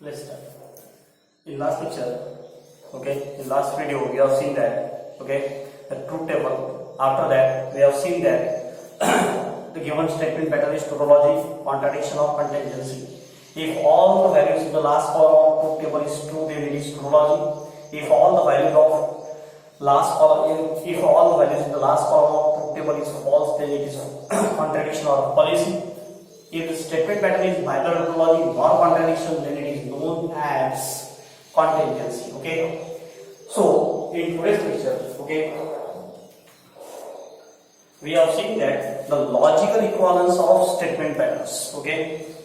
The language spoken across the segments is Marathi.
Let's start. In last lecture, in last video, we have seen that, the truth table. After that, we have seen that the given statement pattern is tautology, contradiction or contingency. If all the values in the last column of truth table is true, then it is tautology. If all the values of last column, if all the values in the last column of truth table is false, then it is contradiction or fallacy. If the statement pattern is neither tautology nor contradiction, then it is known as contingency. So in today's lecture, we have seen that the logical equivalence of statement patterns,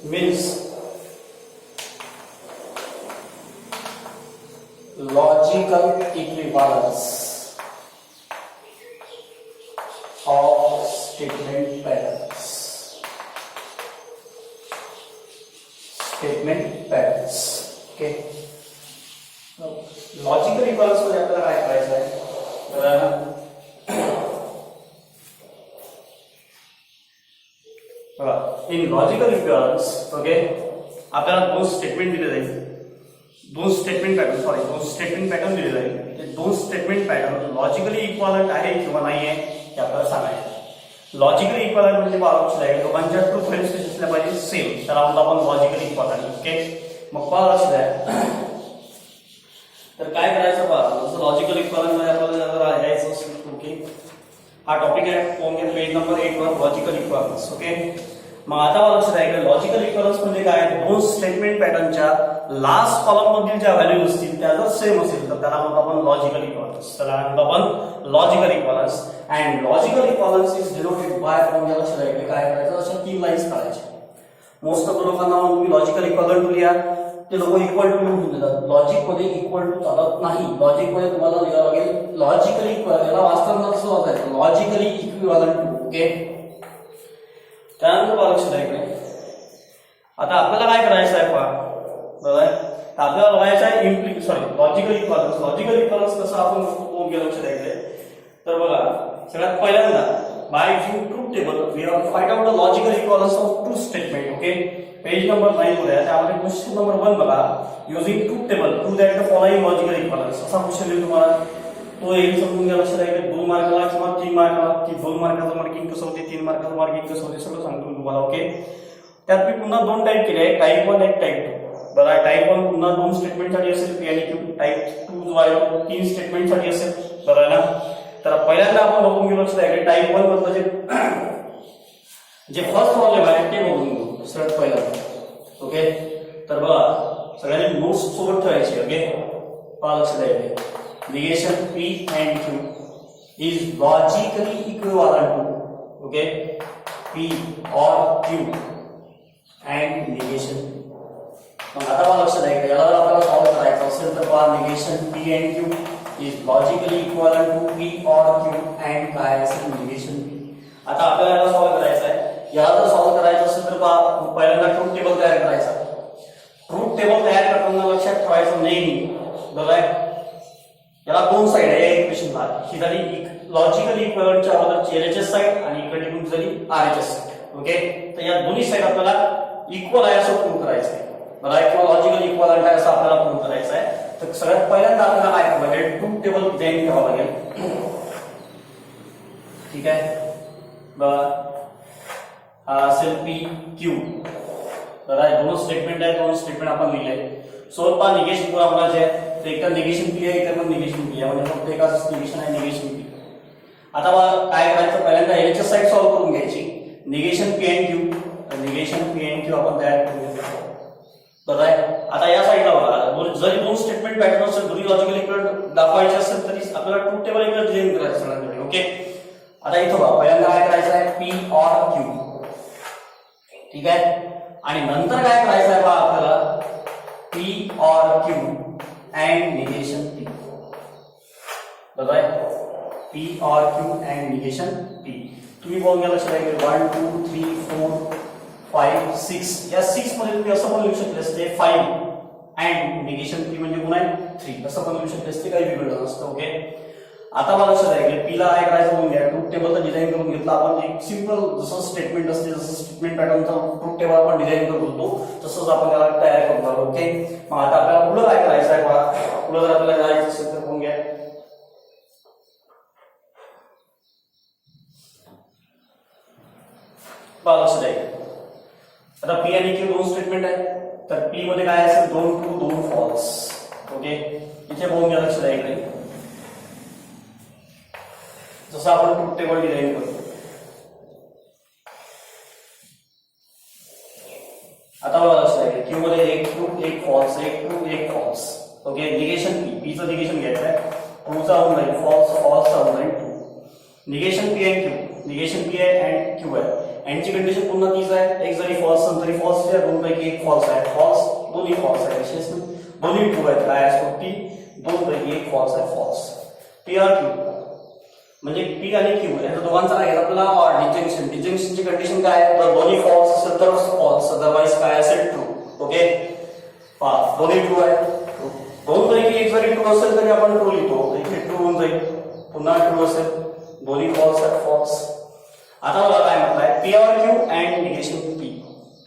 means logical equivalence of statement patterns. Statement patterns. Logical equivalence मध्ये आपल्याला काय करायचं आहे तर इन लॉजिकल इक्विवलेंस आपल्याला दोन स्टेटमेंट दिले जाईल दोन स्टेटमेंट पॅटर्न दिले जाईल ते दोन स्टेटमेंट पॅटर्न लॉजिकली इक्विवलेंट आहे किंवा नाही आहे हे आपल्याला सांगायचं लॉजिकली इक्विवलेंट म्हणजे लक्षात आहे दोघांच्या ट्रू व्हॅल्यूज कशा असल्या पाहिजे सेम त्याला आपण लॉजिकली इक्विवलेंट मग लक्षात आहे तर काय करायचं पहा जसं लॉजिकल इक्विवलेंट मध्ये आपल्याला जर यायचं असेल हा टॉपिक आहे पेज नंबर 8 वर लॉजिकल इक्विवलेंस मग आता मला लक्षात आहे की लॉजिकल इक्विवलेंस म्हणजे काय दोन स्टेटमेंट पॅटर्नच्या लास्ट कॉलम मधील ज्या व्हॅल्यू असतील त्या जर सेम असेल तर त्याला म्हणतो आपण logical equivalence logical equivalence and logical equivalence is denoted by formula लक्षात आहे काय करायचं अशा तीन लाईन्स काढायच्या मोस्ट ऑफ लोकांना तुम्ही लॉजिकल इक्विवलेंट लिहा ते लोक इक्वल टू लिहून देतात लॉजिक मध्ये इक्वल टू चालत नाही लॉजिक मध्ये तुम्हाला लिहावं लागेल लॉजिकली इक्विवलेंट याला वास्तवात कसं वाचायचं लॉजिकली इक्विवलेंट त्यानंतर लक्षात आहे आता आपल्याला काय करायचं आहे पहा आपल्याला बघायचं आहे लॉजिकल इक्विवलेंस कसं आपण लक्षात आहे तर बघा सगळ्यात पहिल्यांदा by using truth table we have find out the logical equivalence of two statement page number 9 मध्ये त्यामध्ये क्वेश्चन नंबर 1 बघा using truth table to that the following logical equivalence असा क्वेश्चन येईल तुम्हाला तो एक समजून घ्या लक्षात आहे 2 मार्काला किंवा 3 मार्काला की 2 मार्काचं मार्किंग कसं होते 3 मार्काचं मार्किंग कसं होते सगळं सांगतो तुम्हाला त्यात मी पुन्हा दोन टाइप केले आहे टाइप 1 एक टाइप 2 बघा टाइप 1 पुन्हा दोन स्टेटमेंट साठी असेल पी आणि क्यू टाइप 2 जो आहे 3 स्टेटमेंट साठी असेल बरोबर ना तर पहिल्यांदा आपण बघून घेऊ लक्षात आहे टाइप 1 मधलं जे फर्स्ट प्रॉब्लेम आहे ते बघून घेऊ सर्वात पहिला तर बघा सगळ्यांनी नोट्स सोबत ठेवायची पहा लक्षात आहे negation P and Q is logically equivalent to P or Q and negation मग आता मला लक्षात आहे याला जर आपल्याला सॉल्व करायचं असेल तर पहा negation P and Q is logically equivalent to P or Q and काय असेल negation P आता आपल्याला याला सॉल्व करायचं आहे याला जर सॉल्व करायचं असेल तर पहा पहिल्यांदा ट्रूथ टेबल तयार करायचा ट्रूथ टेबल तयार करताना लक्षात ठेवायचं नेहमी बरोबर याला दोन साइड आहे इक्वेशनला ही झाली लॉजिकल इक्विवलेंटच्या अगोदरची LHS साइड आणि इकडे कोणती झाली RHS साइड तर या दोन्ही साइड आपल्याला इक्वल आहे असं प्रूव्ह करायचं आहे बरोबर किंवा लॉजिकल इक्विवलेंट आहे असं आपल्याला प्रूव्ह करायचं आहे तर सगळ्यात पहिल्यांदा आपल्याला काय करावं लागेल ट्रूथ टेबल डिझाइन करावं लागेल ठीक आहे बघा हा असेल P Q बरोबर दोन स्टेटमेंट आहे दोन स्टेटमेंट आपण लिहिले सोपा निगेशन पुरा होण्याचे आहे एक तर निगेशन P आहे इतर पण निगेशन P आहे म्हणजे फक्त एकाच निगेशन आहे निगेशन P आता काय करायचं पहिल्यांदा LHS साइड सॉल्व करून घ्यायची निगेशन P and Q आपण तयार करून घेऊ बरोबर आहे आता या साइडला बघा जरी दोन स्टेटमेंट पॅटर्न असेल दोन्ही लॉजिकल इक्विवलेंट दाखवायचे असेल तरी आपल्याला ट्रूथ टेबल एकदा डिझाइन करायचं सगळ्यांकडे आता इथं बघा पहिल्यांदा काय करायचं आहे P or Q ठीक आहे आणि नंतर काय करायचं आहे बघा आपल्याला P or Q and negation P बरोबर आहे P or Q and negation P तुम्ही बघून घ्या लक्षात आहे 1 2 3 4 5 6 या 6 मध्ये तुम्ही असं पण लिहू शकले असते 5 and negation P म्हणजे गुण आहे 3 असं पण लिहू शकले असते काही वेगळं नसतं आता मला लक्षात आहे की पीला काय करायचं म्हणून घ्या, ट्रूथ टेबलचं डिझाईन करून घेतलं आपण. एक सिंपल जसं स्टेटमेंट असते, जसं स्टेटमेंट पॅटर्नचं ट्रूथ टेबल आपण डिझाईन करत होतो तसंच आपण त्याला तयार करून आलो. ओके, मग आता आपल्याला पुढे काय करायचं आहे पहा. पुढे जर आपल्याला जायचं असेल तर कोण घ्या, पहा लक्षात आहे. आता पी आणि क्यू दोन स्टेटमेंट आहे, तर पी मध्ये काय असेल 2 ट्रू 2 फॉल्स. ओके, इथे बघून घ्या लक्षात आहे इकडे जसं आपण ट्रूथ टेबल डिझाईन करतो. आता बघा लक्षात आहे क्यू मध्ये 1 true 1 false, 1 true 1 false. Okay, negation P चं निगेशन घ्यायचं आहे. ट्रूचा होऊन जाईल फॉल्स, फॉल्सचा होऊन जाईल true. Negation P and Q, negation P आहे अँड क्यू आहे. अँडची कंडिशन पुन्हा तीच आहे, एक जरी फॉल्स असेल तरी फॉल्स आहे, दोन पैकी एक फॉल्स आहे. फॉल्स दोन्ही फॉल्स आहे, विशेष दोन्ही ट्रू आहेत. काय असतो पी, दोन पैकी एक फॉल्स आहे, फॉल्स. पी आर क्यू म्हणजे पी आणि क्यू या दोघांचा काय आहे आपल्याला ऑर डिजंक्शन. डिजंक्शनची कंडिशन काय आहे, तर दोन्ही फॉल्स असेल तर फॉल्स, अदरवाइज काय असेल ट्रू. ओके, पहा दोन्ही ट्रू आहे. दोन पैकी एक जरी ट्रू असेल तरी आपण ट्रू लिहितो, इथे ट्रू होऊन जाईल. पुन्हा ट्रू असेल, दोन्ही फॉल्स आहेत, फॉल्स. आता मला काय म्हटलंय, P or Q and negation P.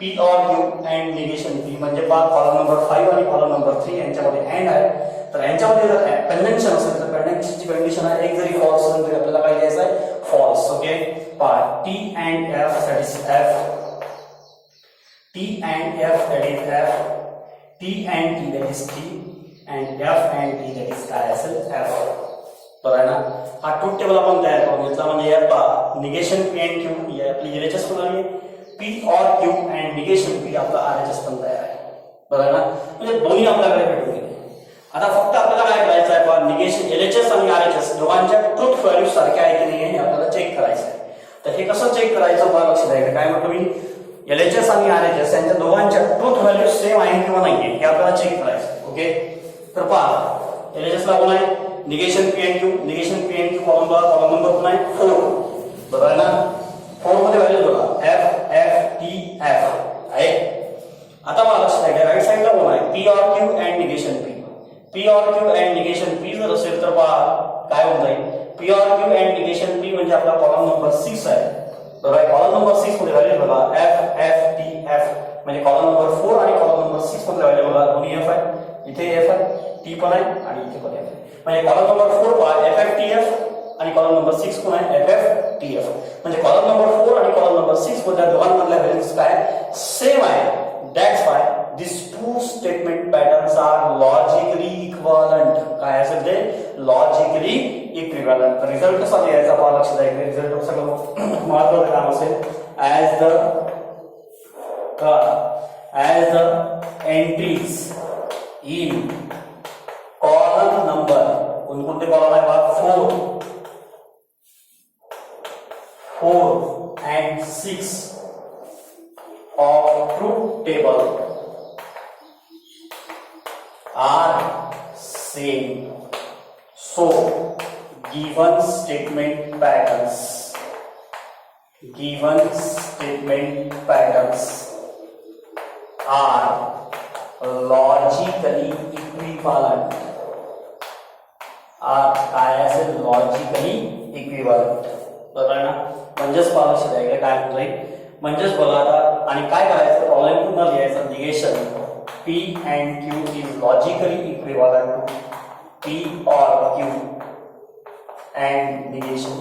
P or Q and negation P म्हणजे पहा कॉलम नंबर 5 आणि कॉलम नंबर 3 यांच्यामध्ये अँड आहे. तर यांच्यामध्ये जर कंजंक्शन असेल तर कंजंक्शनची कंडिशन आहे, एक जरी फॉल्स असेल तरी आपल्याला काय लिहायचं आहे, फॉल्स. ओके, पहा T and F that is F, T and F that is F, T and T that is T, and F and T that is काय असेल एफ. बरं आहे ना. हा ट्रूथ टेबल आपण तयार करून घेतला म्हणजे या पहा निगेशन पी अँड क्यू आपली एलएचएस पण आली, P or Q and negation P आपला आरएचएस पण तयार आहे. बरं आहे ना, म्हणजे दोन्ही आपल्याकडे भेटून गेले. आता फक्त आपल्याला काय करायचं आहे, पहा निगेशन एलएचएस आणि आरएचएस दोघांच्या ट्रूथ व्हॅल्यू सारख्या आहे की नाही हे आपल्याला चेक करायचं आहे. तर हे कसं चेक करायचं पहा लक्षात आहे. काय म्हटलं मी, एलएचएस आणि आरएचएस यांच्या दोघांच्या ट्रूथ व्हॅल्यू सेम आहे किंवा नाही हे आपल्याला चेक करायचं. ओके, तर पहा एलएचएस ला कोण आहे, negation P and Q. Negation P and Q column number पण आहे 4. बरोबर आहे ना. 4 मध्ये व्हॅल्यू बघा एफ एफ टी एफ आहे. आता मला लक्षात आहे राईट साइडला कोण आहे, P or Q and negation P. P or Q and negation P जर असेल तर पहा काय होऊन जाईल, P or Q and negation P म्हणजे आपला कॉलम नंबर 6 आहे. बरोबर आहे. कॉलम नंबर 6 मध्ये व्हॅल्यू बघा एफ एफ टी एफ म्हणजे कॉलम नंबर 4 आणि कॉलम नंबर 6 मध्ये व्हॅल्यू बघा दोन्ही एफ आहे. इथे एफ आहे, टी पण आहे आणि इथे पण एफ आहे. म्हणजे कॉलम नंबर 4 पहा एफ एफ टी एफ आणि कॉलम नंबर 6 कोण आहे एफ एफ टी एफ. म्हणजे कॉलम नंबर 4 आणि कॉलम नंबर 6 मधल्या दोघांमधल्या व्हॅल्यूज काय सेम आहे. That's why these two statement patterns are logically equivalent. काय असेल ते logically equivalent. तर रिझल्ट कसा लिहायचा पहा लक्षात आहे. रिझल्ट सगळं महत्त्वाचं काम असेल as the entries in column number कोणकोणते कॉलम आहे पहा 4 and 6 of truth table are same. So given statement patterns are logically equivalent. काय असेल logically equivalent. बरोबर आहे ना. म्हणजेच पहा लक्षात आहे काय होत जाईल. म्हणजेच बघा आता आणि काय करायचं प्रॉब्लेम पुन्हा लिहायचा negation P and Q is logically equivalent to P or Q and negation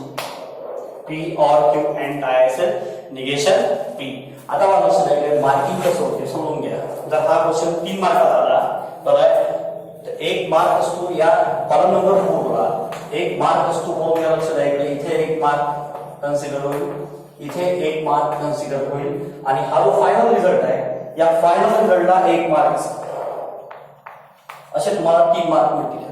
P or Q and काय असेल negation P. आता मला लक्षात आहे मार्किंग कसं होते समजून घ्या. जर हा क्वेश्चन 3 मार्काचा आला बरोबर आहे तर 1 मार्क असतो या कॉलम नंबर 4 ला, 1 मार्क असतो बघून घ्या लक्षात आहे. इथे 1 मार्क कन्सिडर होईल, इथे 1 मार्क कन्सिडर होईल आणि हा जो फायनल रिझल्ट आहे या फायनल रिझल्टला 1 मार्क असे तुम्हाला 3 मार्क मिळतील.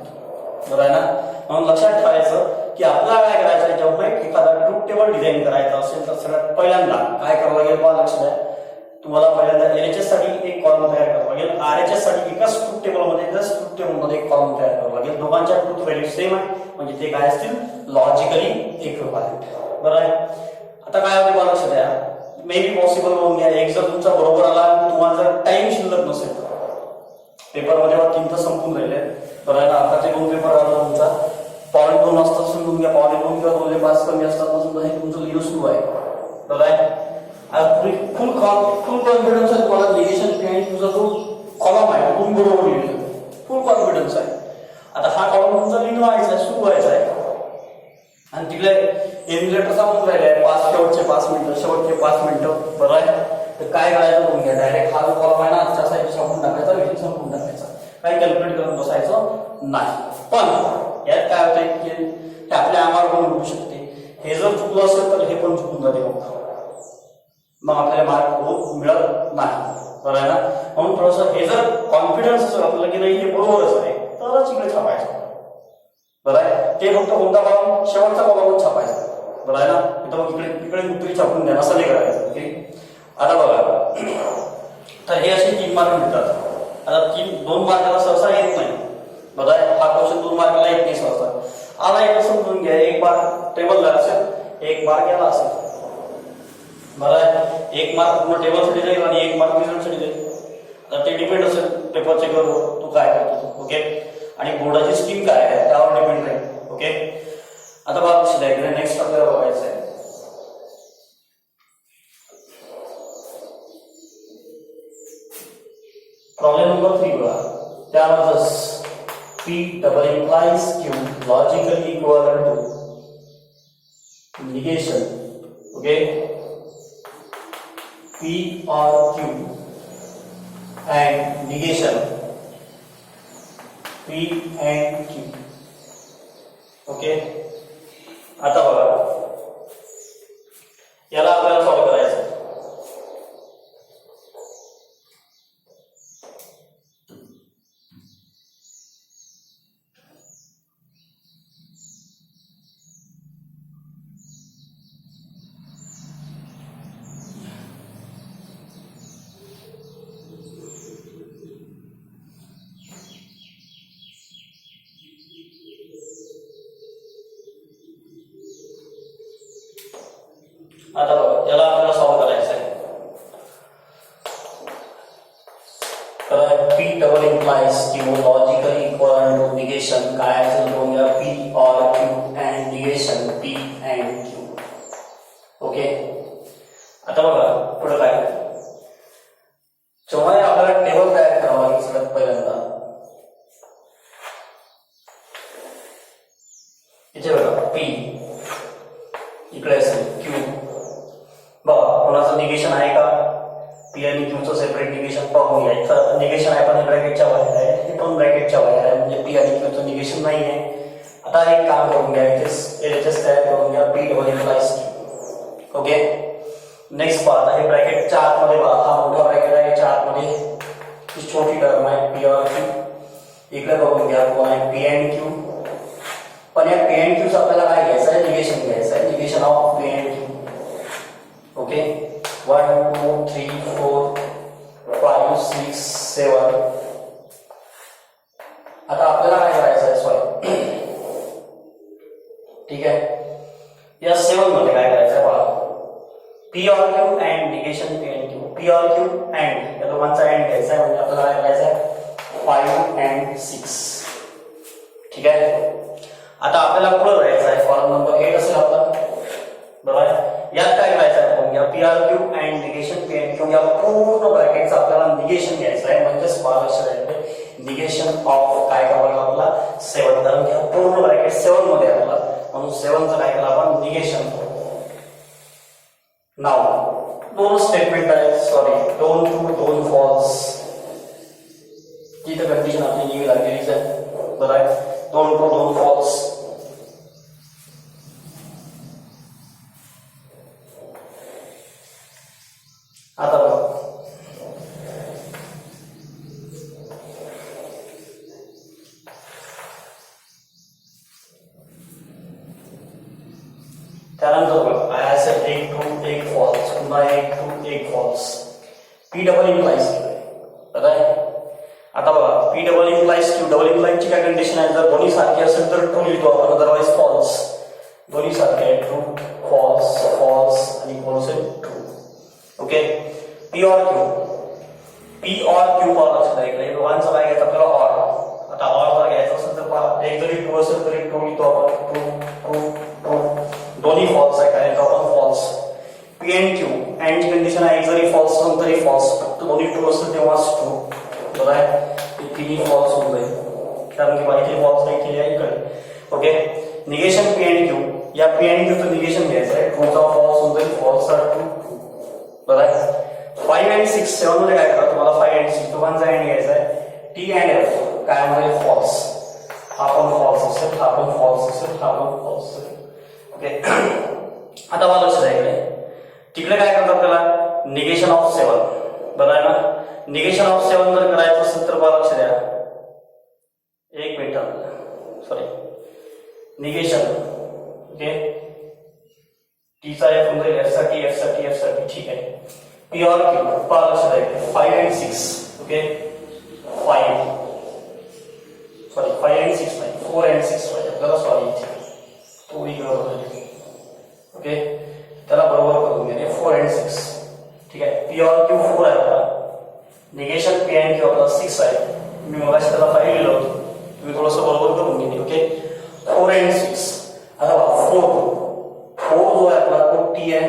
बरोबर आहे ना. म्हणून लक्षात ठेवायचं की आपल्याला काय करायचं आहे जेव्हा एखादा ट्रूथ टेबल डिझाईन करायचा असेल तर सगळ्यात पहिल्यांदा काय करावं लागेल पहा लक्षात आहे. तुम्हाला पहिल्यांदा एलएचएस साठी एक कॉलम तयार करावा लागेल, आरएचएस साठी एकाच ट्रूथ टेबलमध्ये एक कॉलम तयार करावा लागेल. दोघांच्या ट्रूथ व्हॅल्यू सेम आहे म्हणजे ते काय असतील लॉजिकली इक्विव्हॅलेंट. बरोबर आहे. आता काय होते पहा लक्षात आहे मे बी पॉसिबल होऊन घ्या एक जर तुमचा बरोबर आला तुम्हाला जर टाइम शिल्लक नसेल पेपर मध्ये 3 तास संपून राहिले बरं आहे ना. आताचे 2 पेपर आला तुमचा 2.2 असतात समजून घ्या, 2.2 किंवा 2/5 कमी असतात समजा हे तुमचं लिहिणं सुरू आहे. बरोबर आहे. फुल कॉन्फिडन्स आहे तुम्हाला निगेशन पी तुझा जो कॉलम आहे तो बरोबर लिहिलं, फुल कॉन्फिडन्स आहे. आता हा कॉलम तुमचा लिहिणं व्हायचा आहे, सुरू व्हायचा आहे आणि तिकडे इन्व्हिलेटर सांगून राहिले आहे शेवटचे 5 मिनिटं, शेवटचे 5 मिनिटं. बरोबर आहे. तर काय करायचं तुम्ही घ्या, डायरेक्ट हा जो कॉलम आहे ना आजच्या साईड संपून टाकायचा, विषय संपून टाकायचा, काही कॅल्क्युलेट करत बसायचं नाही. पण यात काय होतंय की ते आपल्या आम्हाला पण होऊ शकते, हे जर चुकलं असेल तर हे पण चुकून जाते, मग आपल्याला मार्क मिळत नाही. बरोबर आहे ना. म्हणून थोडंसं हे जर कॉन्फिडन्स असेल आपल्याला की नाही हे बरोबरच आहे तरच इकडे छापायचं. बरं आहे. ते फक्त कोणता कॉलम, शेवटचा कॉलमच छापायचा. बरं आहे ना. इथं मग इकडे उत्तरी छापून द्या असं नाही करायचं. ओके. आता बघा, तर हे असे 3 मार्क मिळतात. आता 2 मार्काला सहसा येत नाही. बरं आहे. हा क्वेश्चन 2 मार्काला येत नाही सहसा. आला एक समजून घ्या, 1 मार्क टेबलला असेल, 1 मार्क याला असेल. बरं आहे. 1 मार्क पूर्ण टेबलसाठी जाईल आणि 1 मार्क रिझल्टसाठी जाईल. तर ते डिपेंड असेल पेपर चेकरवर तू काय करतो. ओके. आणि बोर्डाची स्कीम काय आहे त्यावर डिपेंड राहील. ओके. आता बघा इकडे नेक्स्ट आपल्याला बघायचं आहे. प्रॉब्लेम नंबर 3 बघा. त्यामध्येच P double implies Q logically equivalent to negation. Okay. P or Q and negation. P and Q. Okay. आता बघा याला आपल्याला सॉल्व करायचं. आता बघा याला आपल्याला सॉल्व करायचं आहे. तर P double implies Q logically equivalent to negation काय असेल बघूया, P or Q and negation P and Q. Okay. आता बघा पुढे काय, जेव्हा आपल्याला टेबल तयार करावं लागेल सगळ्यात पहिल्यांदा. इथे बघा P इकडे असेल Q. बघा कोणाचं निगेशन आहे का, पी आणि क्यूचं सेपरेट निगेशन पाहून घ्या. इथं निगेशन आहे पण ब्रॅकेटच्या बाहेर आहे, हे पण ब्रॅकेटच्या बाहेर आहे, म्हणजे पी आणि क्यूचं निगेशन नाही आहे. आता एक काम करून घ्या, एचएस तयार करून घ्या, P double implies Q. Okay. Next पाहता हे ब्रॅकेटच्या आतमध्ये बघा, हा मोठा ब्रॅकेट आहे, याच्या आतमध्ये ही छोटी टर्म आहे पी और क्यू. इकडे बघून घ्या कोण आहे पी अँड क्यू. पण या पी अँड क्यूचं आपल्याला काय घ्यायचं आहे, निगेशन घ्यायचं आहे, negation of P and Q. Okay. 1 2 3 4 5 6 7. आता आपल्याला काय करायचं आहे, सॉरी ठीक आहे. या 7 मध्ये काय करायचं आहे पहा, पी और Q and negation P and Q. P और क्यू अँड या दोघांचा अँड घ्यायचा आहे, म्हणजे आपल्याला काय करायचं आहे 5 and 6. ठीक आहे. आता आपल्याला पुढे जायचं आहे, कॉलम नंबर 8 असेल आपला. बरोबर आहे. यात काय करायचं आहे आपण, या P or Q and negation P and Q या पूर्ण ब्रॅकेटचं आपल्याला निगेशन घ्यायचं आहे, म्हणजेच लक्षात राहिले निगेशन ऑफ काय करावं आपला 7. कारण की पूर्ण ब्रॅकेट 7 मध्ये आपला, म्हणून 7चं काय केलं आपण निगेशन. नाव 2 स्टेटमेंट आहे, सॉरी 2 ट्रू 2 फॉल्स. तिथं कंडिशन आपली निघी लागलेलीच आहे. बरं आहे. 2 ट्रू 2 फॉल्स. आता बघा त्यानंतर बघा काय असेल 1 ट्रू 1 फॉल्स, पुन्हा 1 true 1 false. P double implies Q. बरं आहे. आता बघा P double implies Q, double implies ची काय कंडिशन आहे, जर दोन्ही सारखी असेल तर ट्रू लिहितो आपण, अदरवाइज फॉल्स. दोन्ही सारखे आहे, ट्रू फॉल्स फॉल्स आणि फॉल्स ट्रू. ओके. पी और क्यू, पी और क्यू पावर लक्षात आहे, दोघांचं काय घ्यायचं आपल्याला ऑर. आता आवाज घ्यायचा असेल तर पहा, एक जरी ट्रू असेल तरी ट्रू लिहितो आपण, ट्रू ट्रू ट्रू, दोन्ही फॉल्स आहे कारण आपण false. P and Q and condition आहे, एक जरी फॉल्स असेल तरी फॉल्स, फक्त दोन्ही ट्रू असेल तेव्हाच ट्रू. बरोबर आहे, हे तिन्ही फॉल्स होऊन जाईल कारण की बाकी फॉल्स नाही केली आहे इकडे. Okay, negation P and Q, या पी एंड क्यूचं निगेशन घ्यायचं आहे, ट्रूचा फॉल्स होऊन जाईल, फॉल्सचा ट्रू. बरोबर आहे. 5 and 6 7 मध्ये काय करा, तुम्हाला 5 and 6 दोघांचा एंड घ्यायचा आहे. टी अँड एफ काय म्हणजे फॉल्स, हा पण फॉल्स असेल, हा पण फॉल्स असेल, हा पण फॉल्स असेल. ओके, आता मला लक्षात आहे तिकडे काय करतात त्याला, निगेशन ऑफ 7. बरोबर आहे ना, निगेशन ऑफ 7 जर करायचं असेल तर मला लक्ष द्या, एक मिनिट, सॉरी, निगेशन. ओके, टीचा एफ होऊन जाईल, एफ साठी एफ साठी एफ साठी, ठीक आहे. पी और क्यू पहा लक्षात आहे, 5 and 6. ओके, 5 सॉरी 5 and 6 नाही, 4 and 6 पाहिजे आपल्याला, सॉरी थोडी गडबड झाली. ओके, त्याला बरोबर करून घ्या, 4 and 6. ठीक आहे, पी और क्यू 4 आहे आपला, निगेशन पी अँड क्यू आपला 6 आहे. मी मगाशी त्याला 5 लिहिलं होतं, तुम्ही थोडंसं बरोबर करून घेतली. Okay, 4 and 6. आता 4 जो आहे आपला तो टी आहे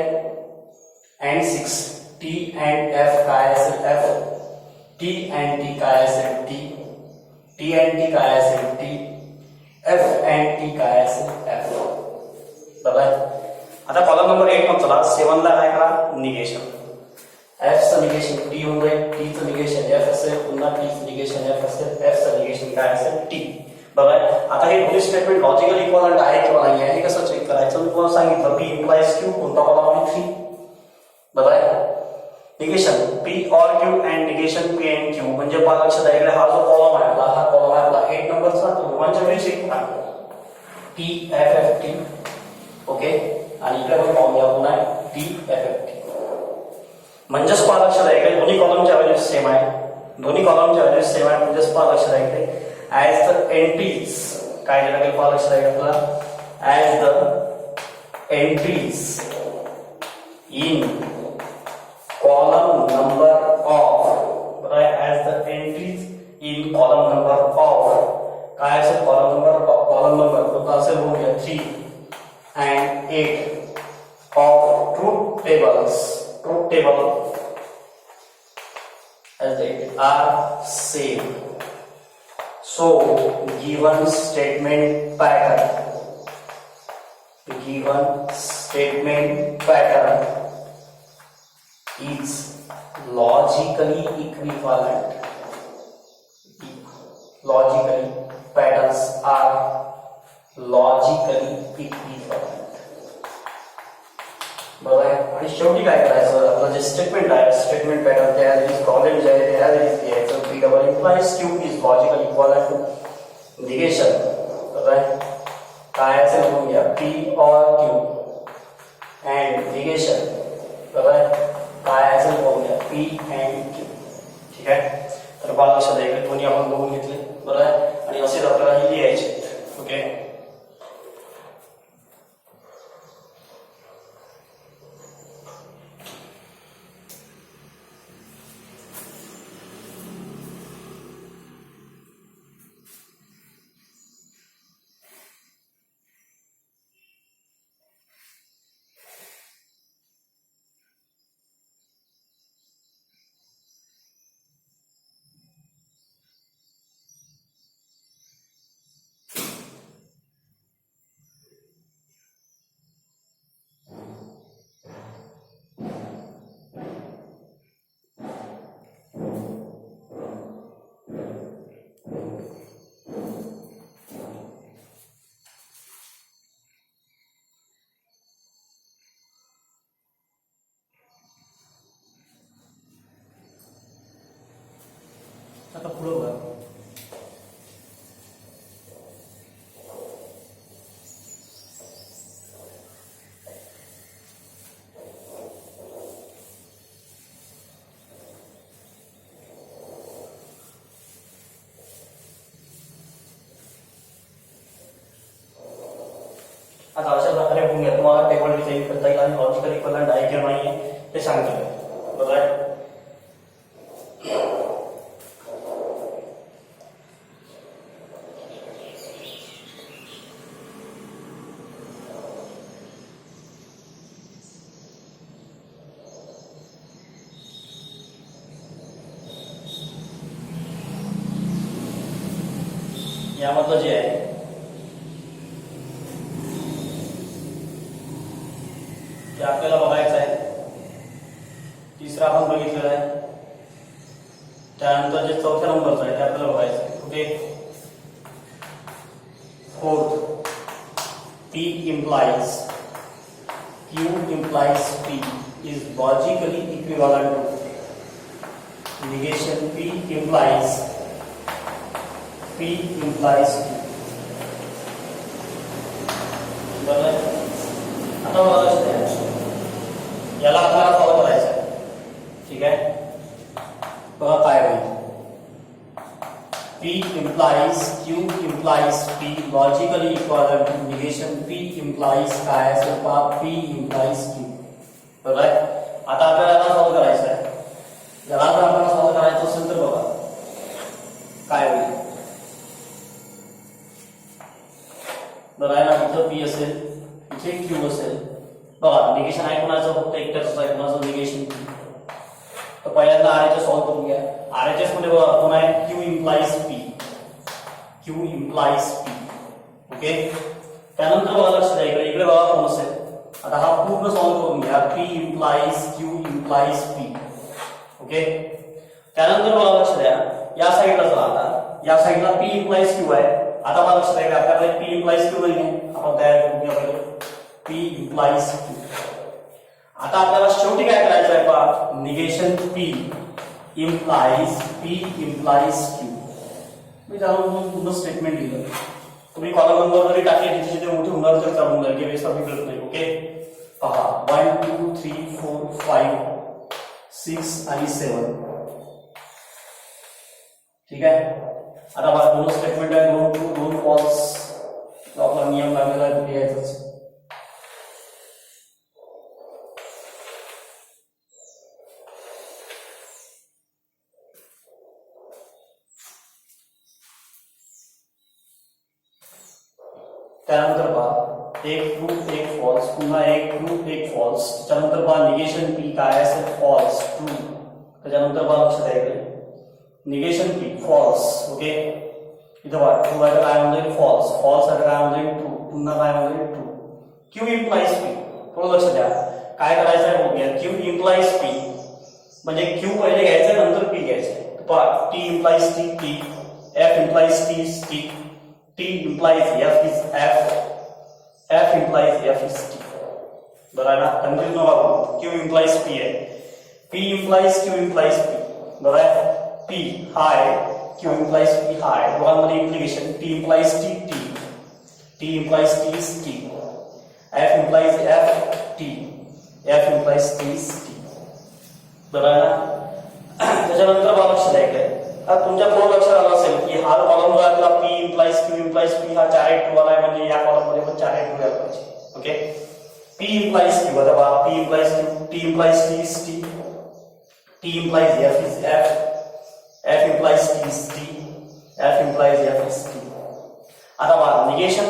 अँड 6, टी अँड एफ काय असेल एफ, टी अँड टी काय असेल टी, टी अँड टी काय असेल टी, एफ अँड टी काय असेल एफ. बरोबर आहे. आता कॉलम नंबर 8 मग चला, 7 ला काय करा, निगेशन. एफचं निगेशन टी होऊन जाईल, टीचं निगेशन एफ असेल, पुन्हा टीचं निगेशन एफ असेल, एफचं निगेशन काय असेल टी. बरोबर आहे. आता हे दोन्ही स्टेटमेंट लॉजिकल इक्विव्हॅलेंट आहे किंवा नाही आहे हे कसं चेक करायचं, मी तुम्हाला सांगितलं, पी इम्प्लाइज क्यू, कोणता कॉलम आहे 3. बरोबर आहे. निगेशन पी और Q and negation P and Q म्हणजे पहा लक्षात आहे, हा जो कॉलम आहे आपला, हा कॉलम आहे आपला 8 नंबरचा, तो दोघांच्या वेळी चेक करा, T F F T. Okay, आणि इकडे पण पाहून घ्या पुन्हा टी एफ एफ टी. म्हणजेच पहा लक्षात आहे की दोन्ही कॉलमच्या व्हॅल्यूज सेम आहे, दोन्ही कॉलमच्या व्हॅल्यूज सेम आहे. म्हणजेच पहा लक्षात आहे की ऍज द एंट्रीज काय दिलं गेलं, पहा लक्षात आहे आपल्याला, as the entries in column number of, right, as the entries in column number of काय असेल, column number तो असेल हो गया 3 and 8 of truth table as they are same. So given statement pattern is logically equivalent. Logically, patterns are logically equivalent. बरोबर आहे. आणि शेवटी काय करायचं, आपलं जे स्टेटमेंट आहे, स्टेटमेंट पॅटर्न ते ॲज इज प्रॉब्लेम जे आहे ते ॲज इज घ्यायचं. P double implies Q is logical equivalent to negation. बरोबर आहे. काय असेल म्हणून घ्या, पी और क्यू अँड निगेशन. बरोबर आहे. काय असेल बघून घ्या, पी अँड क्यू. ठीक आहे, तर बाल लक्षात आहे दोन्ही आपण बघून घेतले. बरोबर आहे. आणि असेच आपल्याला हे लिहायचे. ओके, आता पुढे बघा. आता अशा प्रकारे होऊन घ्या, तुम्हाला टेबल डिझाईन करता येईल आणि लॉजिकल इक्विव्हॅलेंट आहे किंवा नाही ते सांगतो. बरोबर आहे. यामधलं जे आहे ते आपल्याला बघायचं आहे. तिसरा आपण बघितलेला आहे. त्यानंतर जे चौथ्या नंबरचं आहे ते आपल्याला बघायचं आहे. Okay. Fourth, P implies Q implies P is logically equivalent to negation P implies Q. बरोबर. आता मला लक्षात द्या, याला आपल्याला सॉल्व्ह करायचं आहे. ठीक आहे. बघा काय होईल. P implies Q implies P logically equivalent to negation P implies काय असेल पहा, P implies Q. बरोबर आहे. आता आपल्याला याला सॉल्व्ह करायचं आहे. याला जर आपल्याला सॉल्व्ह करायचं असेल तर बघा काय होईल. बघा ना, इथं P असेल, इथे Q असेल. बघा निगेशन आहे कोणाचं, फक्त एकट्याच आहे कोणाचं निगेशन P. तर पहिल्यांदा RHS सॉल्व्ह करून घ्या. RHS मध्ये बघा कोण आहे, Q implies P. Q implies P. Okay. त्यानंतर बघा लक्ष द्या, इकडे बघा कोण असेल. आता हा पूर्ण सॉल्व्ह करून घ्या. P implies Q implies P. Okay. त्यानंतर बघा लक्ष द्या, या साईडला चला. आता या साईडला P implies Q आहे. आता बघा लक्ष द्या, आपल्याकडे P implies Q नाही आहे. आपण तयार करून घ्या पहिले. P implies Q. आता आपल्याला शेवटी काय करायचं आहे पहा, निगेशन P implies Q. मी त्यावर पूर्ण स्टेटमेंट लिहिलं. तुम्ही कॉलम नंबर जरी टाकले तिथे जिथे मोठे होणार तर चालून जाईल, वेस्ट ऑफ कळत नाही. ओके. पहा 1 2 3 4 5 6 आणि 7. ठीक आहे. आता बघा दोन स्टेटमेंट आहे, दोन ट्रू दोन फॉल्स. आपला नियम लागलेला आहे, तो लिहायचाच. त्यानंतर पहा एक ट्रू एक फॉल्स, पुन्हा एक ट्रू एक फॉल्स. त्यानंतर पहा निगेशन P काय असेल, फॉल्स ट्रू. त्याच्यानंतर पहा लक्षात आहे निगेशन P फॉल्स. ओके. इथं पहा ट्रू आहे तर काय होईल, फॉल्स. फॉल्स आहे तर काय होईल, ट्रू. पुन्हा काय होईल, ट्रू. Q implies P. थोडं लक्ष द्या, काय करायचं आहे बघूया. Q implies P म्हणजे Q पहिले घ्यायचं नंतर P घ्यायचं. पहा T implies T, F implies T, T implies F is F, F implies F is T. बरोबर आहे ना. कन्फ्युज नका करू. Q implies P आहे, P implies Q implies P. बरोबर आहे. P हाय, Q implies P हाय. दोघांमध्ये implication. T implies T, T implies T is T. F implies F, T, F implies T is T. बरोबर आहे ना. त्याच्यानंतर बघा लक्ष द्यायचं आहे. तुमच्या पूर्ण लक्षात आलं असेल की हा कॉलम जो आहे आपला P implies Q implies P हा चारही ट्रू आला आहे, म्हणजे या कॉलम मध्ये पण चारही ट्रू यायला पाहिजे. ओके. P implies Q, आता P implies Q, T implies T is T, T implies F is F, F implies T is T, F implies F is T. आता पहा निगेशन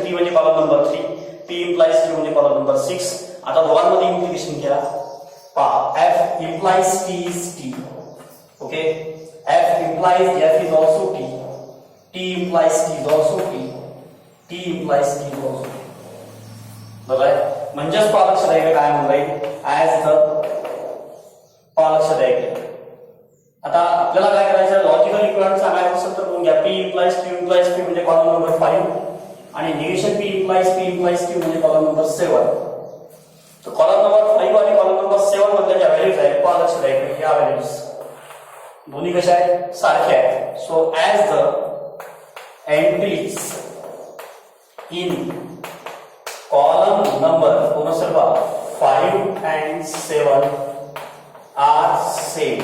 P म्हणजे column number 3, P implies Q म्हणजे कॉलम नंबर 6. आता दोघांमध्ये इम्प्लिकेशन केला. पहा F implies T is T. Okay. F implies F is also T. T implies T is also T. T implies T is also T. बरोबर आहे. म्हणजेच पहा लक्ष द्यायचं काय म्हणताय, ऍज द. पहा लक्ष द्यायचं. आता आपल्याला काय करायचं, लॉजिकल इक्विव्हॅलेंट सांगायचं असेल तर बघून घ्या. P implies Q implies P म्हणजे कॉलम नंबर 5 आणि निगेशन P implies Q म्हणजे कॉलम नंबर 7. तर कॉलम नंबर 5 आणि कॉलम नंबर 7 मध्ये ज्या व्हॅल्यूज आहेत पहा लक्ष द्यायचं. या व्हॅल्यूज दोन्ही कशा आहेत, सारख्या आहेत. So as the entries in column number कोण असेल बघा 5 and 7 आर सेम.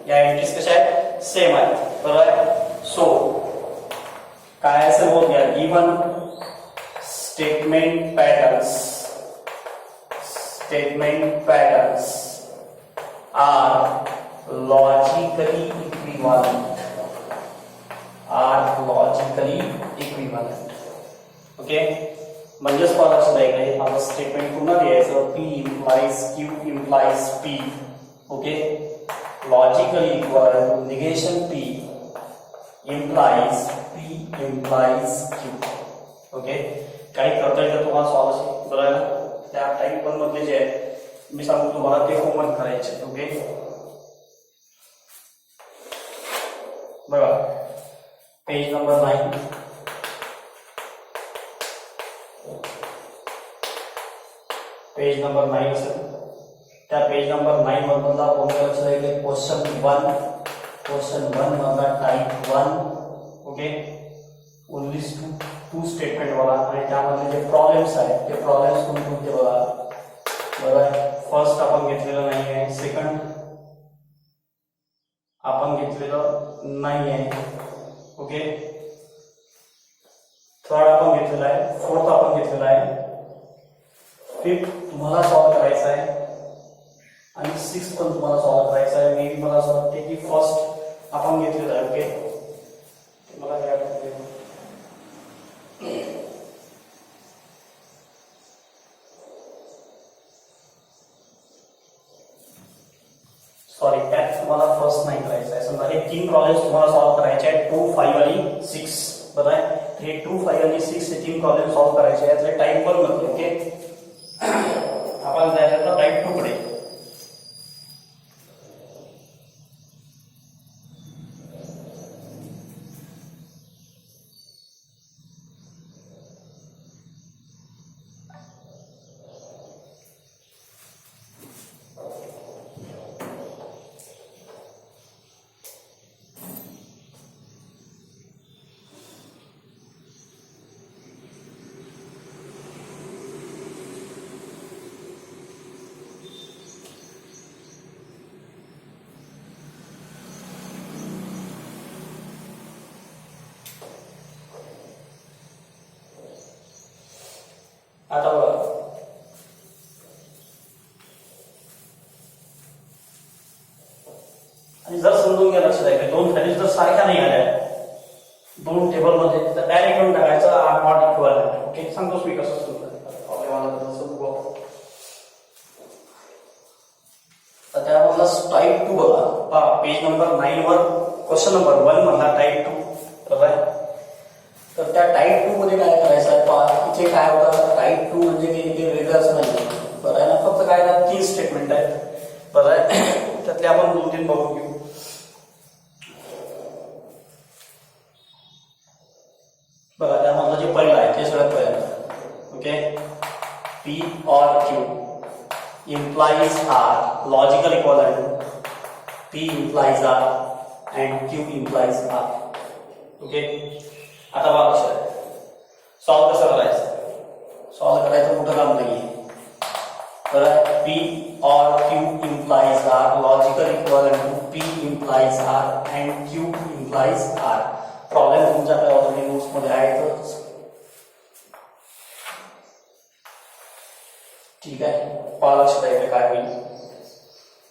या एंट्रीज कशा आहेत, सेम आहेत. बरोबर आहे. सो काय असेल बघ घ्या, given statement patterns are logically equivalent. Okay. म्हणजेच पहा लक्ष द्यायचं, हा स्टेटमेंट पुन्हा लिहायचं. P implies Q implies P. Okay. Logically equal negation P implies P implies Q. Okay, काही करता येईल तुम्हाला सॉल्व असेल बरोबर आहे ना. त्या टाईप 1 मधले जे आहे मी सांगतो तुम्हाला ते होमवर्क करायचे. ओके बघा पेज नंबर 9. पेज नंबर 9 असेल. त्या पेज नंबर 9 मधला कोणता लक्ष द्यायचे क्वेश्चन 1 मधला type 1. Okay only two statement बघा आणि त्यामध्ये जे प्रॉब्लेम्स आहेत ते प्रॉब्लेम्स कोणते बघा. बरोबर, फर्स्ट आपण घेतलेलं नाही आहे, सेकंड आपण घेतलेलं नाही आहे. ओके थर्ड आपण घेतलेला आहे, फोर्थ आपण घेतलेला आहे, फिफ्थ तुम्हाला सॉल्व करायचं आहे आणि सिक्स्थ पण तुम्हाला सॉल्व करायचं आहे. मे बी मला असं वाटते की फर्स्ट आपण घेतलेलं आहे. ओके मला काय वाटतं सॉरी त्यात तुम्हाला फर्स्ट नाही करायचं आहे. समजा हे 3 प्रॉब्लेम्स तुम्हाला सॉल्व करायचे आहेत 2, 5 आणि 6 बरोबर आहे. हे 2, 5 आणि 6 हे 3 प्रॉब्लेम सॉल्व करायचे आहेत. यातले टाइप 1 मध्ये. ओके आपण जायचं टाइप 2 कडे. आता बघा आणि जर समजून घ्या लक्षात आहे की 2 व्हॅल्यूज जर सारख्या नाही आल्या 2 टेबल मध्ये तर डायरेक्ट येऊन टाकायचं आर नॉट इक्विव्हॅलेंट. ओके सांगतोस मी कसं तर त्यामधला टाइप 2 बघा पेज नंबर 9 वर क्वेश्चन नंबर 1 मधला टाइप 2 बरोबर आहे. तर त्या टाइप 2 मध्ये काय करायचं आहे पहा. इथे काय होतं टाइप 2 म्हणजे काही वेगळंच नाही बरं आहे ना. फक्त काय ना 3 स्टेटमेंट आहेत बरं आहे. त्यातले आपण 2-3 बघून घेऊ. बघा त्यामधलं जे पहिलं आहे ते सगळ्यात पहिलं. Okay P or Q implies R logical equivalent. P implies R and Q implies R. Okay आता बघा लक्षात सॉल्व कसं करायचं. सॉल्व करायचं मोठं काम नाहीये बरं. P or Q implies R logical equivalent to P implies R and Q implies R. Problem तुमच्याकडे ऑलरेडी नोट्स मध्ये आहेतच. ठीक आहे पहा लक्षात आहे काय होईल.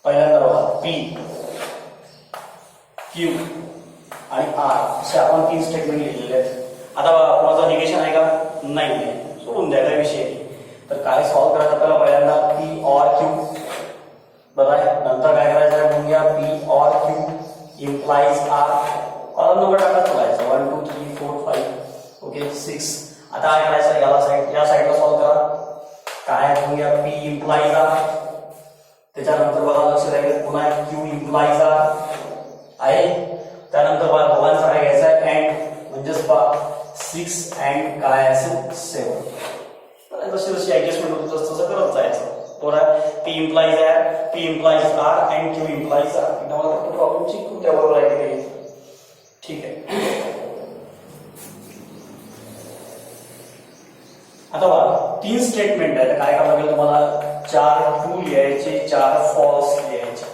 पहिल्यांदा बघा P Q आणि R असे आपण 3 स्टेटमेंट लिहिलेले आहेत. आता बघा कोणाचं निगेशन आहे का नाही सोडून द्या काय विषय. तर काय सॉल्व करायचं आपल्याला पहिल्यांदा P or Q बरोबर आहे. नंतर काय करायचं आहे म्हणून घ्या P or Q implies R. Column number टाकत चालायचं 1 2 3 4 5 ओके 6. आता काय करायचं या साईडला सॉल्व करा. काय म्हणून घ्या P implies R. त्याच्यानंतर बघा लक्ष द्यायचं पुन्हा Q implies R आहे. त्यानंतर बघा दोघांचा काय घ्यायचा आहे अँड म्हणजेच पहा 6 अँड काय असेल 7. जशी जशी ऍडजस्टमेंट होत तसं करत जायचं बरोबर. P implies R and Q implies R. तुम्हाला प्रॉब्लेम चेक करून त्याबरोबर आहे की नाही. ठीक आहे आता बघा 3 स्टेटमेंट आहे. काय करावं लागेल तुम्हाला 4 ट्रू लिहायचे 4 फॉल्स लिहायचे.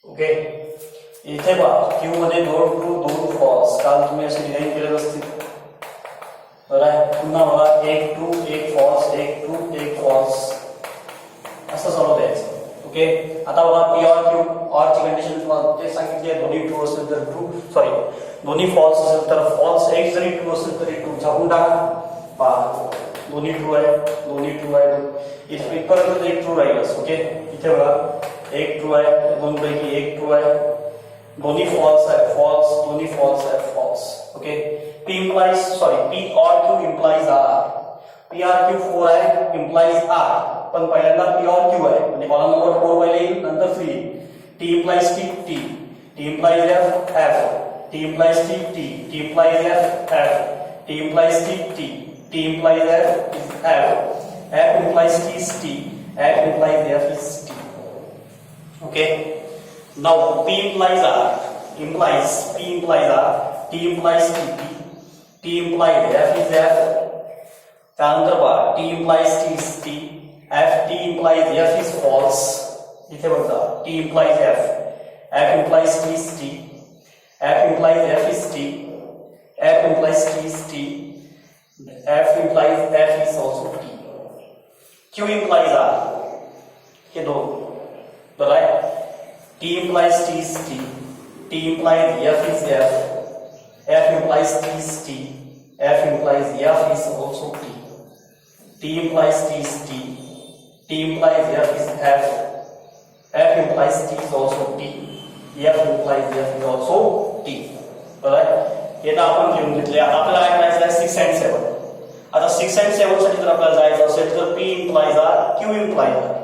ओके इथे पहा क्यू मध्ये 2 ट्रू 2 फॉल्स काल तुम्ही असे डिझाइन केलेच असतील बरं आहे. पुन्हा बघा 1 ट्रू 1 फॉल्स 1 ट्रू एक फॉल्स असं सर्व द्यायचं. ओके, आता बघा पी ऑर क्यू ऑर ची कंडिशन तुम्हाला ते सांगितली आहे. दोन्ही ट्रू असेल तर ट्रू, सॉरी दोन्ही फॉल्स असेल तर फॉल्स, एक जरी ट्रू असेल तरी ट्रू छापून टाका. पहा दोन्ही ट्रू आहे, दोन्ही ट्रू आहे. इथपर्यंत एक ट्रू राहीलच. ओके, इथे बघा एक ट्रू आहे, दोन पैकी एक ट्रू आहे, दोन्ही फॉल्स आहे, फॉल्स, दोन्ही फॉल्स आहे, false. Okay, P implies sorry P or Q implies R, P or Q 4 आहे इम्प्लाइज आर, पण पहिल्यांदा पी ऑर क्यू आहे म्हणजे कॉलम नंबर 4 पहिले येईल नंतर 3 येईल. T implies T, T, T implies F, F, T implies T, T, T implies F, F, T implies T, T, T implies F, F, F implies T is T, F implies F is T. Okay. Now P implies R, implies P implies R, T implies T, T implies F is F. त्यानंतर पहा T implies T is T, F T implies F is false. इथे बघा T implies F, F implies T is T, F implies F is T, F implies T is T, F implies F is also T. Q implies R, ये दो बराबर. T implies T is T, T implies F is F, F implies T is T, F implies F is also T. T implies T is T, T implies F is F, F implies T is also T, F implies F is also T. बराबर. हे तर आपण लिहून घेतले. आता आपल्याला काय करायचं आहे 6 and 7. आता 6 and 7 साठी जर आपल्याला जायचं असेल तर P implies R, Q implies R.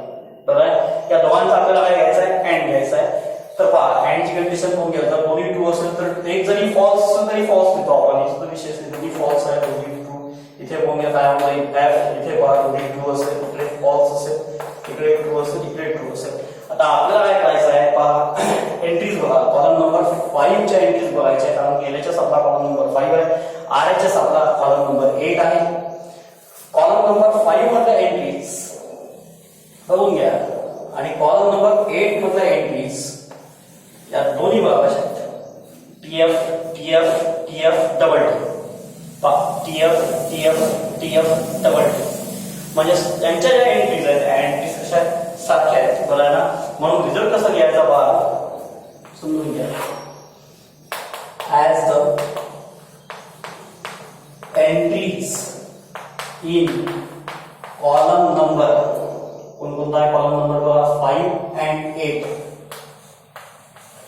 बरोबर. या दोघांचा आपल्याला काय घ्यायचं आहे, अँड घ्यायचा आहे. तर पहा अँड ची कंडिशन कोण घ्यायचं, दोन्ही ट्रू असेल तर एक जरी फॉल्स असेल तरी फॉल्स लिहितो आपण. इथे विशेष दोन्ही फॉल्स आहे, दोन्ही ट्रू. इथे कोण घ्यायचं आहे F, इथे पहा दोन्ही ट्रू असेल, इकडे फॉल्स असेल, इकडे ट्रू असेल, इकडे ट्रू असेल. आता आपल्याला काय करायचं आहे, पहा एंट्रीज बघा. कॉलम नंबर 5 च्या एंट्रीज बघायच्या आहेत. कारण एलएचएस आपला कॉलम नंबर 5 आहे, आरएचएस आपला कॉलम नंबर 8 आहे. कॉलम नंबर 5 मधल्या एंट्रीज बघून घ्या आणि कॉलम नंबर 8 मधल्या एंट्रीज या दोन्ही बघायच्या आहेत. TF TF TF double T, TF TF TF double T, म्हणजे त्यांच्या ज्या एंट्रीज आहेत एंट्रीज कशा सारख्या आहेत. बरोबर ना. म्हणून रिझल्ट कसा घ्यायचा पहा, समजून घ्या. As the entries in column number, कोणकोणता आहे कॉलम नंबर बघा, 5 and 8,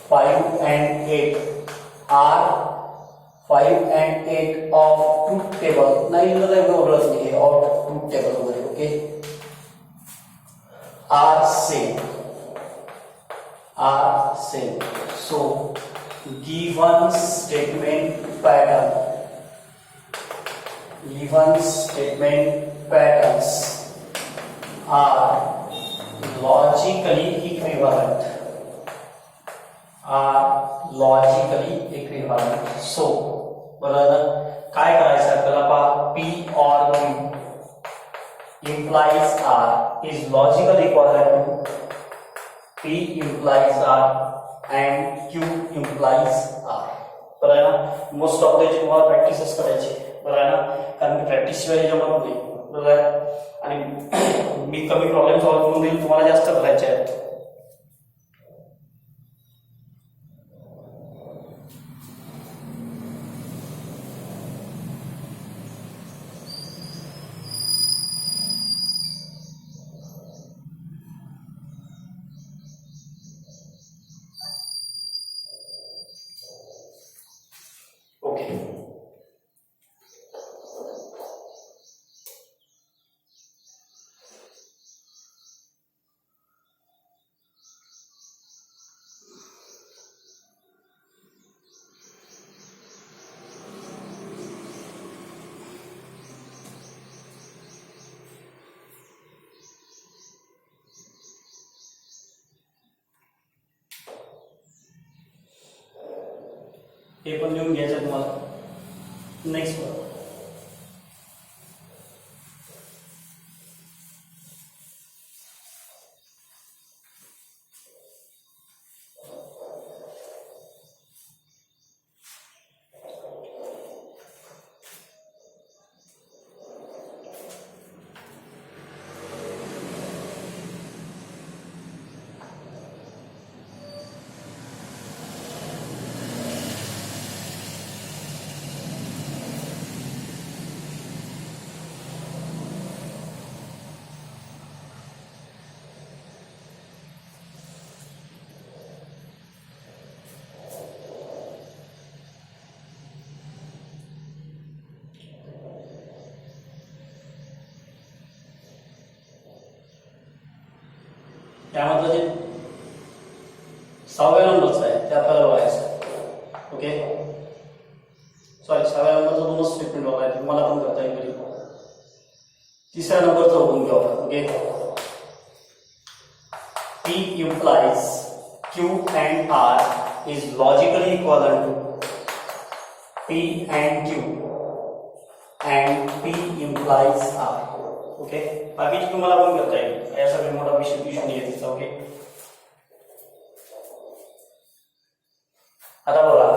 5 and 8 are 5 and 8 of truth table. नाही लिहिलं तर वेगळंच नाही, ऑफ ट्रूथ टेबल वगैरे. Okay, are same, are same. So given statement pattern, given statement patterns are logically equivalent, are logically equivalent. So बरोबर काय करायचं आपल्याला पहा, P or Q implies R is logically equivalent to P implies R and Q implies R. बरोबर ना. मोस्ट ऑफ द तुम्हाला प्रॅक्टिसेस करायची, बरोबर आहे ना, कारण प्रॅक्टिस शिवाय हे जमत नाही. बरोबर आहे. आणि मी कमी प्रॉब्लेम सॉल्व्ह करून देईल, तुम्हाला जास्त करायचे आहेत. ओके, हे पण लिहून घ्यायचं तुम्हाला. नेक्स्ट वन, त्यामधलं जे 6व्या नंबरचं आहे ते आपल्याला बघायचं आहे. ओके, सॉरी 6व्या नंबरचं दोनच स्टेटमेंट बघायचं, तुम्हाला पण करता येईल. 3ऱ्या नंबरचं बघून घेऊ आपण. Okay, P implies Q and R is logically equivalent to P and Q and P implies R. Okay, बाकीची तुम्हाला पण करता येईल, या सगळी मोठा विषय नाही आहे तिचा. ओके, आता बघा,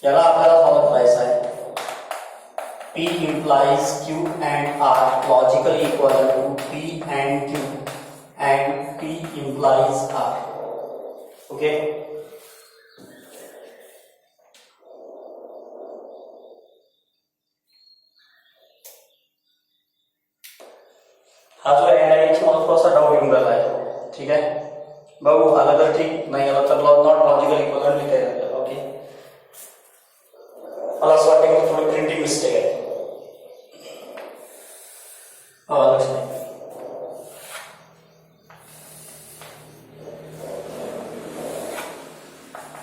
याला आपल्याला फॉलो करायचं आहे. P implies Q and R logically equivalent to P and Q and P implies R. Okay, हा जो एंड आहे याची मला थोडासा डाऊट येऊन राहिला आहे. ठीक आहे, बघू, आला तर ठीक, नाही आला तर नॉट लॉजिकल इक्विव्हॅलेंट लिहायचं आपल्याला. ओके, मला असं वाटतं की थोडी प्रिंटिंग मिस्टेक आहे. लक्ष नाही.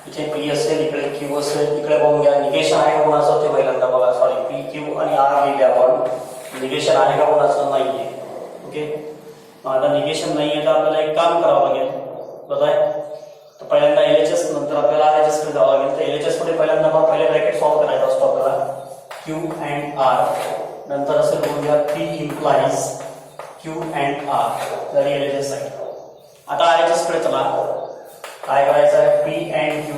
इथे P असेल, इकडे Q असेल, इकडे बघून घ्या निगेशन आहे का कोणाचं ते पहिल्यांदा बघा. सॉरी, P Q आणि R लिहिले आपण, निगेशन आहे का कोणाचं नाहीये. ओके, आता निगेशन नाहीये तर आपल्याला एक काम करावं लागेल. बरोबर आहे, तर पहिल्यांदा LHS नंतर आपल्याला RHS कडे जावं लागेल. तर LHS मध्ये पहिल्यांदा आपण पहिले ब्रॅकेट सॉल्व्ह करायचा असतो आपल्याला, Q and R. नंतर असं बघून घ्या P implies Q and R जरी LHS आहे. आता RHS कडे चला, काय करायचं आहे, P and Q,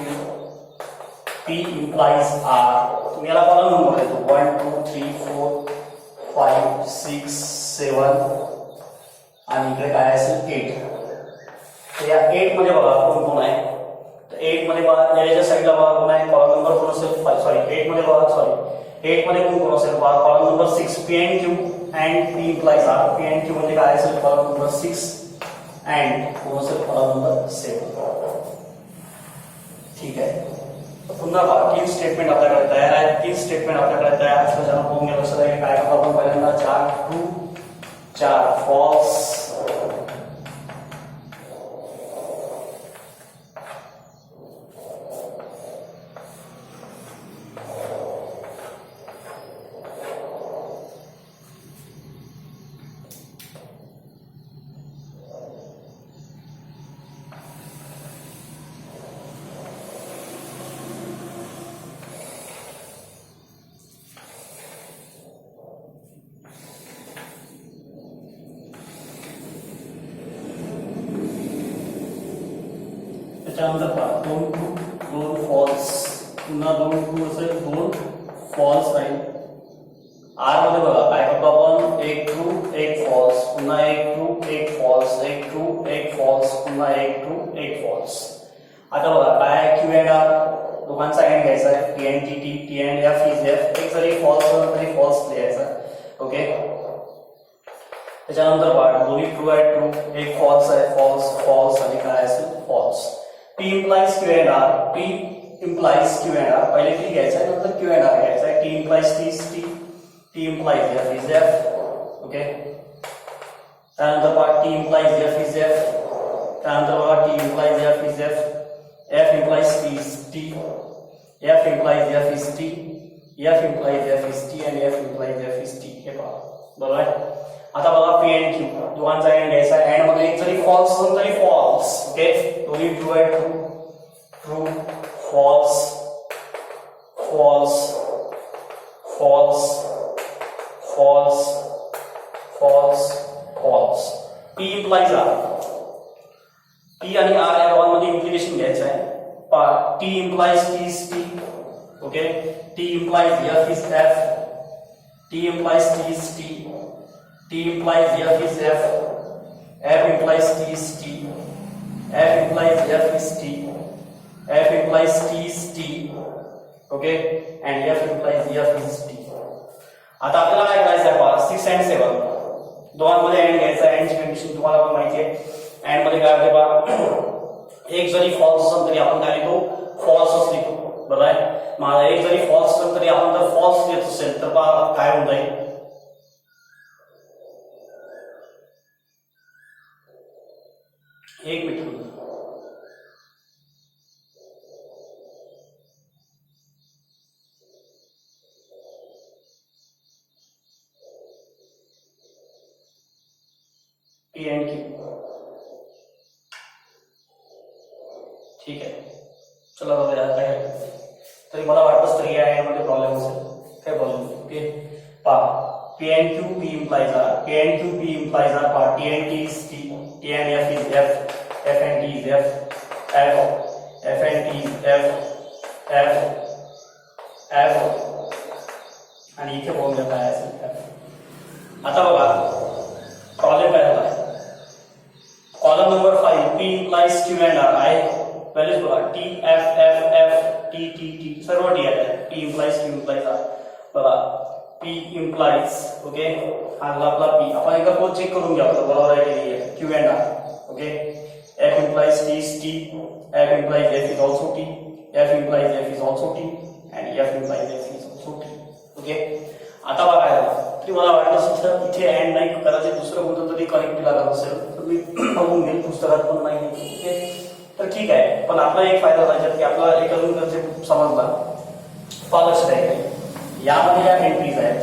P implies R. तुम्ही याला कॉलम नंबर देतो, 1 2 3 4 5 6 7 आणि इकडे काय असेल 8. तर या 8 मध्ये बघा कोण कोण आहे. तर 8 मध्ये बघा, याच्या साईडला बघा कोण आहे, कॉलम नंबर कोण असेल, सॉरी 8 मध्ये बघा, सॉरी 8 मध्ये कोण असेल बघा, column number 6 P and Q and P implies R. P and Q म्हणजे काय असेल, कॉलम नंबर 6 and कोण असेल, कॉलम नंबर 7. ठीक आहे, पुन्हा बघा 3 स्टेटमेंट आपल्याकडे तयार आहेत. 3 स्टेटमेंट आपल्याकडे तयार असल्यानं बघून घ्या लक्षात आहे काय करतो आपण. पहिल्यांदा 4 ट्रू 4 फॉल्स, त्याच्यानंतर 2 ट्रू 2 फॉल्स, पुन्हा 2 ट्रू असेल 2 फॉल्स राहील. आर मध्ये बघा काय करतो आपण, 1 ट्रू 1 फॉल्स, पुन्हा 1 ट्रू 1 फॉल्स, 1 ट्रू 1 फॉल्स, पुन्हा 1 ट्रू 1 फॉल्स. आता बघा काय Q and R दोघांचा एंड घ्यायचा आहे, T and T, T and F is F. एक जरी फॉल्स तरी फॉल्स लिहायचा. ओके, त्याच्यानंतर बघा दोन्ही ट्रू आहे, ट्रू, एक फॉल्स आहे, फॉल्स फॉल्स आणि काय असेल false. P implies Q and R, P implies Q and R, पहिले P घ्यायचा आहे नंतर Q and R घ्यायचा आहे. T implies T is T, T implies F is F. Okay, त्यानंतर बघा T implies F is F, त्यानंतर बघा T implies F is F, F implies T is T, F implies F is T, F implies F is T and F implies F is T. हे पहा, बरोबर आहे. आता बघा P and Q दोघांचा एंड घ्यायचा आहे, एंड मध्ये एक जरी फॉल्स असेल तरी फॉल्स. ओके, दोन्ही ट्रू आहे, true true false false false false false false. P implies R, P आणि R या दोघांमध्ये इम्प्लिकेशन घ्यायचं आहे. T implies T is T. Okay, T implies F is F, T implies T is T, T implies F is F, F implies T is T, F implies F is T, F implies T is T. Okay, and F implies F is T. आता आपल्याला काय करायचं आहे पहा, 6 and 7 दोघांमध्ये एंड घ्यायचा आहे. एंडची कंडिशन तुम्हाला पण माहिती आहे. एंड मध्ये काय होते पहा, एक जरी फॉल्स असेल तरी आपण काय लिहितो, फॉल्सच लिहितो. बरोबर आहे, माझा एक जरी फॉल्स असेल तरी आपण जर फॉल्स लिहित असेल तर पहा काय होऊन जाईल, एक मिनिट पी एंड क्यू, ठीक आहे. चला बघा यार काय तरी मला वाटतंच तरी या मध्ये प्रॉब्लेम असेल, काय प्रॉब्लेम. ओके पहा P and Q P implies R, P and Q P implies R, पहा T and T is T, T and F is F, F and T is F, F and T is F आणि इथे बघून घ्या काय असेल F. आता बघा प्रॉब्लेम काय झाला आहे. Column number 5 P implies Q and R आहे, व्हॅल्यूज बघा T F F F T T T सर्व T आहे. P implies Q implies R बघा P implies ओके हा आपला P आपण एकदा कोड चेक करून घ्या बरोबर आहे की नाही आहे. Q and R okay F implies T is T, F implies F is also T, F implies F is also T and F implies F is also T. Okay आता बघा काय तरी मला वाटलं सुद्धा इथे एंड नाही करायचे, दुसरं कोणतं तरी कनेक्ट लागत असेल तर मी बघून घेईल, पुस्तकात पण नाही. ओके तर ठीक आहे. पण आपला एक फायदा झाला की आपला एक अजून कन्सेप्ट समजला. लक्ष द्यायचं यामध्ये ज्या एंट्रीज आहेत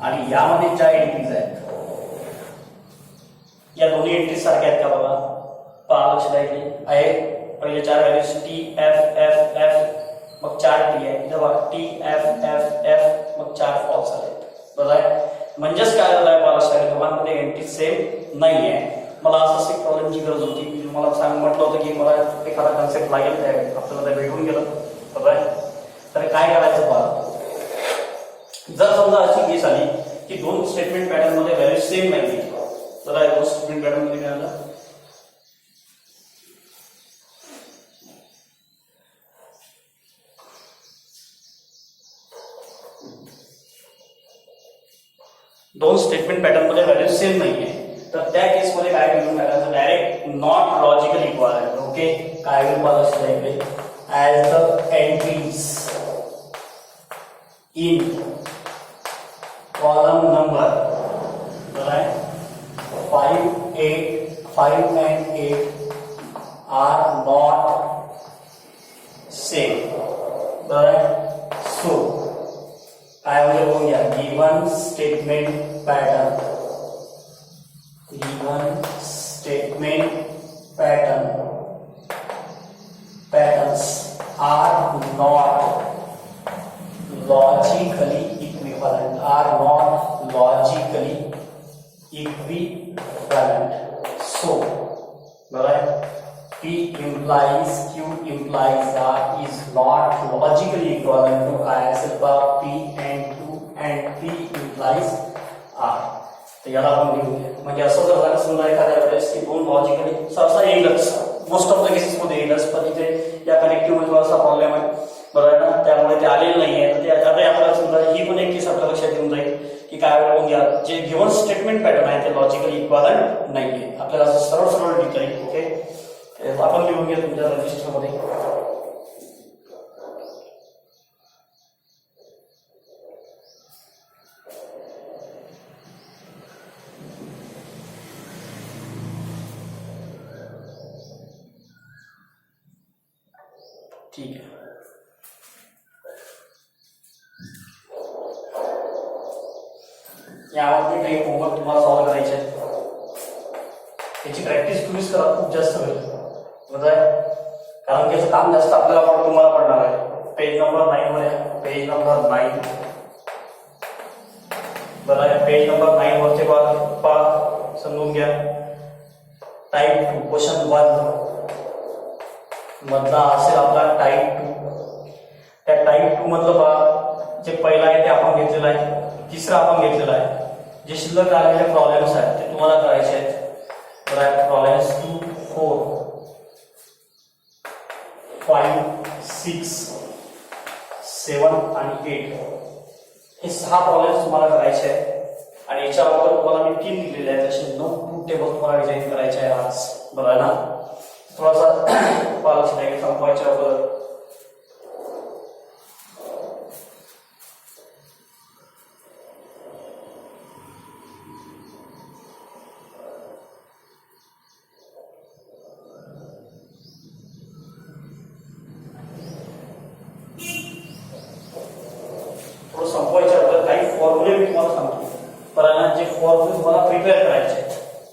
आणि यामध्ये ज्या एंट्रीज आहेत या दोन्ही एंट्रीज सारख्या आहेत का बघा. लक्ष द्यायचे आहे. पहिले 4 values T F F F मग 4 T आहे इथे बघा T F F F मग 4 फॉल्स आहेत बरोबर आहे. म्हणजेच काय झालं आहे लक्ष द्यायचं दोघांमध्ये एंट्रीज सेम नाही आहे. मला असं एक प्रॉब्लेमची गरज होती की मला म्हटलं होतं की मला एखादा कन्सेप्ट लागेल त्या आपल्याला ते भेटून गेलं बरोबर आहे. तर काय करायचं पहा. जर समजा अशी केस आली की दोन स्टेटमेंट पॅटर्न मध्ये व्हॅल्यू सेम नाही तर दोन स्टेटमेंट पॅटर्न मध्ये काय झालं दोन स्टेटमेंट पॅटर्न मध्ये व्हॅल्यू सेम नाहीये तर त्या केस मध्ये काय करून करायचं direct not logical equivalent. Okay काय होईल मला इकडे as the entries in column number right 5 and 8 are not same right. So I will go here given statement pattern patterns are not logically equivalent so right P implies Q implies R is not logically equivalent to ISL P and Q and P implies R. तर याला आपण घेऊया म्हणजे असं जर झालं समजा एखाद्या वेळेस की दोन लॉजिकली सहसा येईलच मोस्ट ऑफ द केसेस मध्ये येईलच पण इथे या कनेक्टिव्ह मध्ये असा प्रॉब्लेम आहे बरोबर आहे ना त्यामुळे ते आलेलं नाहीये. तर ते आता आपल्याला समजा ही पण एक केस आपल्या लक्षात येऊन जाईल की काय वेळ जे गिव्हन स्टेटमेंट पॅटर्न आहे ते लॉजिकली इक्विव्हॅलेंट नाहीये. आपल्याला असं सरळ सरळ लिहिता येईल. ओके आपण लिहून घ्या तुमच्या रजिस्टर मध्ये ठीक आहे. यामध्ये काही होमवर्क तुम्हाला सॉल्व्ह करायचे आहे त्याची प्रॅक्टिस तुम्हीच करा खूप जास्त होईल बरोबर आहे कारण की याचं काम जास्त आपल्याला तुम्हाला पडणार आहे. पेज नंबर 9 मध्ये पेज नंबर 9 बरोबर आहे. पेज नंबर 9 वरचे पहा समजून घ्या. टाइप 2 क्वेश्चन 1 मधला असेल आपला टाइप 2. त्या टाइप 2 मधलं पहा जे पहिला आहे ते आपण घेतलेलं आहे तिसरा आपण घेतलेला आहे. जे शिल्लक आलेले प्रॉब्लेम्स आहेत ते तुम्हाला करायचे आहेत. प्रॉब्लेम्स 2 4 5 6 7 आणि 8 हे 6 प्रॉब्लेम्स तुम्हाला करायचे आहेत आणि याच्या अगोदर तुम्हाला मी 3 दिलेले आहेत असे 9 ट्रूथ टेबल तुम्हाला डिझाइन करायचे आहे आज बरोबर आहे ना. थोडासा लक्ष द्या संपवायच्या अगोदर फॉर्म्युले मी तुम्हाला सांगतो, कारण जे फॉर्म्युले तुम्हाला प्रिपेअर करायचे आहेत.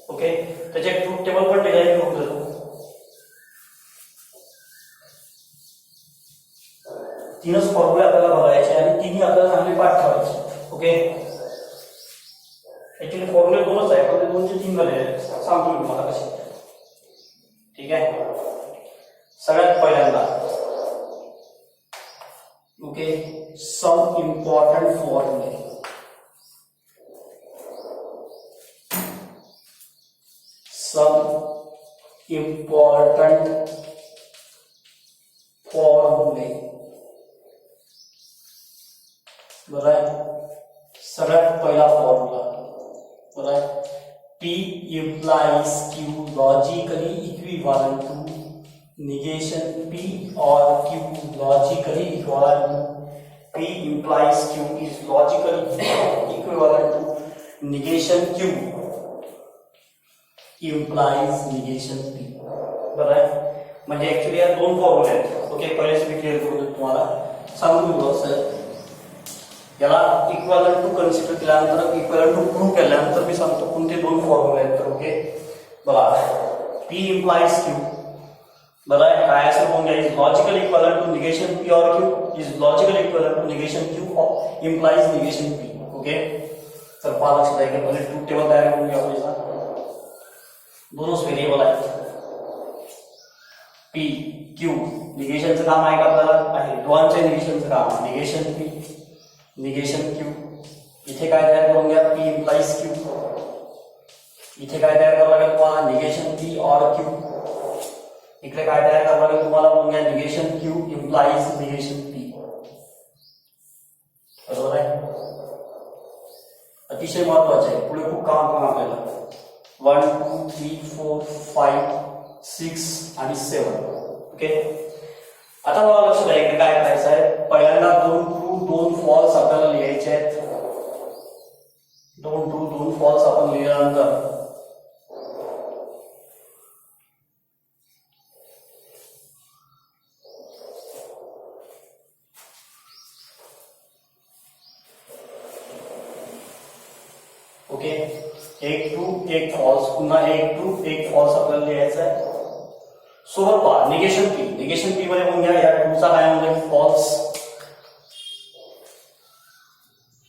ओके, त्याचे ट्रूथ टेबल पण डिझाईन करून देतो. तीनच फॉर्म्युले आपल्याला बघायचे आणि तिन्ही आपल्याला चांगले पाठ ठेवायचे. ओके, ऍक्च्युली फॉर्म्युले दोनच आहे, पण ते दोनचे तीन झाले आहेत. सांगतो मी तुम्हाला कसे. ठीक आहे, सगळ्यात पहिल्यांदा ओके, सम इम्पॉर्टंट फॉर्म्युले. सम इम्पॉर्टंट फॉर्म्युले. बरं आहे, सगळ्यात पहिला फॉर्म्युला. बरं आहे, P implies Q logically equivalent to negation P or Q logically equivalent to P implies Q is logically equivalent to negation Q implies negation P. बरं आहे, म्हणजे ऍक्च्युली या दोन फॉर्म्युले आहेत. ओके, पहिलेच मी क्लिअर करून तुम्हाला सांगून दिलं सर. याला इक्विव्हॅलंट टू कन्सिडर केल्यानंतर, इक्विव्हॅलंट टू प्रूव्ह केल्यानंतर मी सांगतो कोणते दोन फॉर्म्युले आहेत. तर ओके, बघा, P implies Q. बरं आहे, काय असं म्हणून घ्या, is logical equivalent to negation P और Q is logical equivalent to negation Q implies negation P. Okay, तर पहा लक्षात आहे की पहिले ट्रूथ टेबल तयार करून घ्या. दोनच व्हेरिएबल आहेत, P Q. निगेशनचं काम आहे का आपल्याला? आहे. दोघांचे निगेशनचं काम, निगेशन P निगेशन Q. इथे काय तयार करून घ्या, P implies Q. इथे काय तयार करावं लागेल तुम्हाला, निगेशन P और Q. इकडे काय तयार करावं लागेल तुम्हाला, बघून घ्या, negation Q implies negation P. बरोबर आहे, अतिशय महत्वाचे आहे. पुढे खूप काम काम आपल्याला. 1 2 3 4 5 6 आणि 7. ओके, आता मला लक्षात आहे की काय करायचं आहे. पहिल्यांदा 2 ट्रू 2 फॉल्स आपल्याला लिहायचे आहेत. 2 ट्रू 2 फॉल्स आपण लिहिल्यानंतर ओके, एक ट्रू एक फॉल्स, पुन्हा एक ट्रू एक फॉल्स आपल्याला लिहायचं आहे. सोबत पहा, निगेशन P. निगेशन P मध्ये बघून घ्या, या ट्रूचा काय होईल, फॉल्स.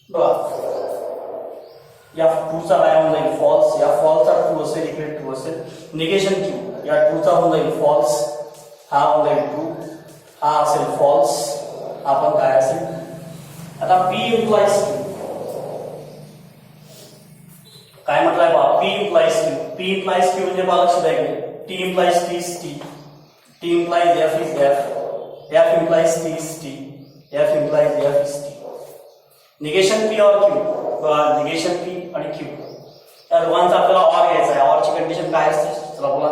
बघा, या ट्रूचा काय होऊन जाईल, फॉल्स. या फॉल्सचा ट्रू असेल, इकडे ट्रू असेल. निगेशन Q, या ट्रूचा होऊन जाईल फॉल्स, हा होऊन जाईल ट्रू, हा असेल फॉल्स, हा पण काय असेल. आता P implies Q काय म्हटलंय बा, P implies Q. P implies Q म्हणजे मला लक्षात आहे की T implies T is T, T implies F is F, F implies T is T, F implies F is T. Negation P और Q. बघा, निगेशन P आणि Q या दोघांचा आपल्याला ऑर घ्यायचा आहे. ऑरची कंडिशन काय असते, चला बोला.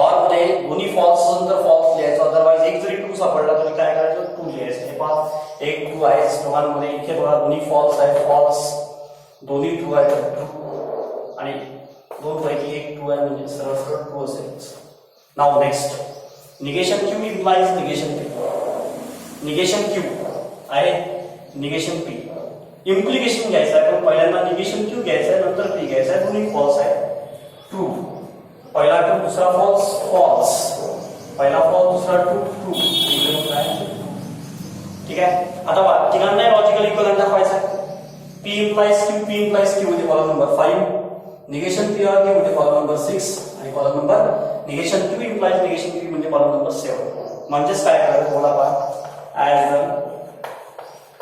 ऑर मध्ये दोन्ही फॉल्स असेल तर फॉल्स लिहायचं, अदरवाइज एक जरी ट्रू सापडला तरी काय करायचं, ट्रू लिहायचं. हे पहा, एक ट्रू आहे दोघांमध्ये. इथे बघा, दोन्ही फॉल्स आहे, फॉल्स. दोन्ही ट्रू आहे तर ट्रू, आणि दोन पैकी एक ट्रू आहे म्हणजे सरळ सरळ ट्रू असेल. Now next, negation Q implies negation P. Negation Q आहे, निगेशन P. इम्प्लिकेशन घ्यायचं आहे, पण पहिल्यांदा निगेशन Q घ्यायचं आहे, नंतर P घ्यायचं आहे. दोन्ही फॉल्स आहे, ट्रू. पहिला ट्रू, दुसरा फॉल्स, फॉल्स. पहिला फॉल्स, दुसरा ट्रू, ट्रू. ठीक आहे, आता बघा, तिघांना लॉजिकल इक्विव्हॅलंट दाखवायचा आहे. P implies Q, P implies Q मध्ये कॉलम नंबर 5, निगेशन P और Q मध्ये कॉलम नंबर 6, आणि column number negation Q implies negation P म्हणजे कॉलम नंबर 7. म्हणजेच काय करायचं तुम्हाला पहा, as the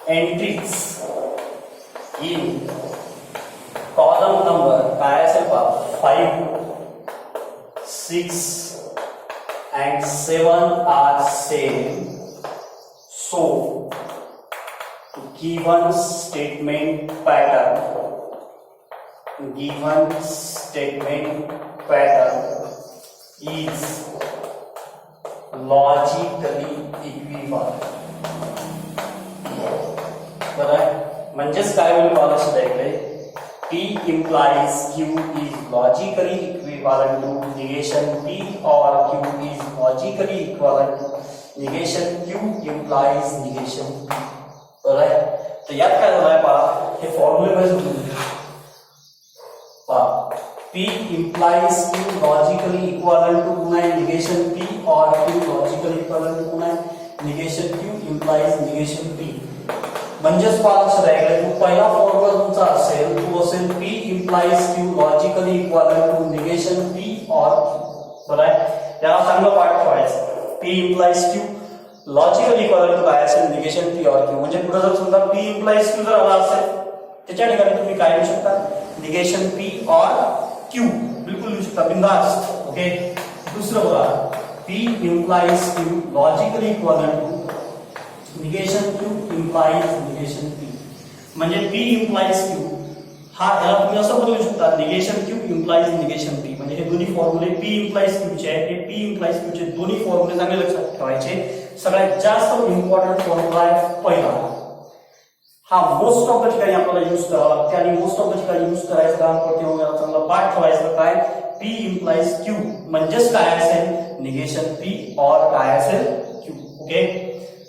entries in column number काय असेल पहा, 5 6 and 7 are same, so given statement pattern is logically equivalent. बरं, म्हणजेच काय होईल मला शिकायचंय, P implies Q is logically equivalent to negation P or Q is logically equivalent to negation Q implies negation P. बरोबर आहे. तर यात काय झालं आहे पहा, हे फॉर्म्युले मध्ये समजून घ्या. पहा P implies Q logically equivalent to पुन्हा negation P or Q logically equivalent to पुन्हा negation Q implies negation P. म्हणजेच पहा लक्षात आहे की पहिला फॉर्म्युला तुमचा असेल तो असेल P implies Q logically equivalent to negation P or Q. बरोबर आहे. त्याला चांगलं पाठ ठेवायचं. P implies Q logically equivalent to काय असेल negation P or Q. म्हणजे पुढे जर समजा P implies Q जर आला असेल त्याच्या ठिकाणी तुम्ही काय लिहू शकता, negation P or Q बिल्कुल लिहू शकता बिंदास. ओके. दुसरं बघा P implies Q logically equivalent to negation Q implies negation P. म्हणजे P implies Q हा याला तुम्ही असं पण लिहू शकता negation Q implies negation P. म्हणजे हे दोन्ही फॉर्म्युले P implies Q चे आहेत. हे P implies Q चे दोन्ही फॉर्म्युले चांगले लक्षात ठेवायचे. सगळ्यात जास्त इम्पॉर्टंट फॉर्म्युला आहे पहिला. हा मोस्ट ऑफ द ठिकाणी आपल्याला यूज करावा लागते आणि मोस्ट ऑफ द ठिकाणी यूज करायचं काम करते मग चांगला पाठ ठेवायचं काय P implies Q म्हणजेच काय असेल निगेशन P और काय असेल Q. ओके.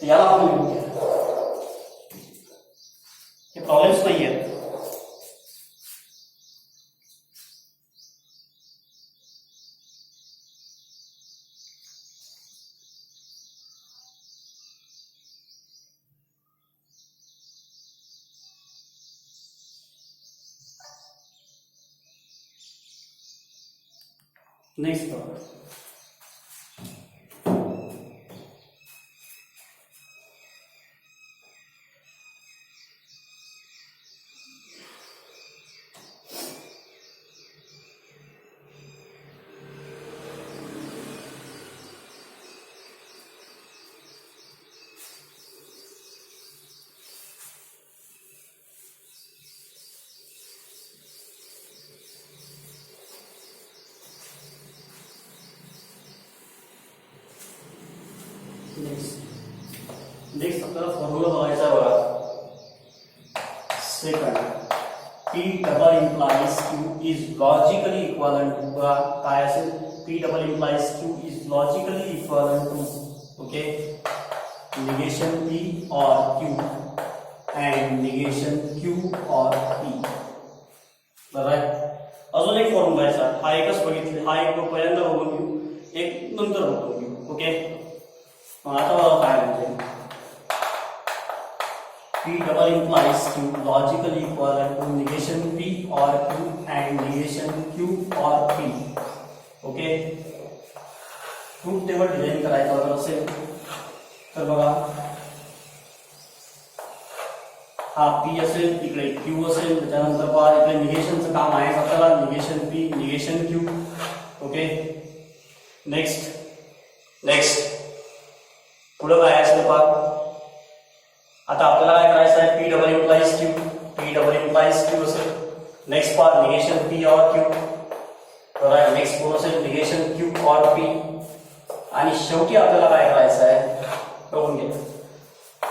तर याला आपण लिहून घ्या. हे प्रॉब्लेम्स नाही आहेत. नेक्स्ट नेक्स्ट आपल्याला फॉर्म्युला बघायचा आहे बघा. Second P double implies Q is logically equivalent to बघा काय असेल P double implies Q is logically equivalent to okay negation P or Q and negation Q or P. बरोबर आहे. अजून एक फॉर्म्युला आहे. हा एकच बघितले, हा एक पहिल्यांदा बघून घेऊ, एक नंतर बघून घेऊ. ओके. आता बघा काय म्हणते P double implies Q logically equivalent to negation P or Q and negation Q or P. Okay. Truth table design करायचं असेल तर बघा हा P असेल इकडे Q असेल त्यानंतर बघा इकडे निगेशनचं काम आहे आपल्याला negation P negation Q. Okay. Next पुढे काय असेल पहा आता आपल्याला काय करायचं आहे P double implies Q P double implies Q असेल. नेक्स्ट पार्ट निगेशन P और Q. बरोबर. नेक्स्ट कोण असेल निगेशन Q और P आणि शेवटी आपल्याला काय करायचं आहे बघून घ्या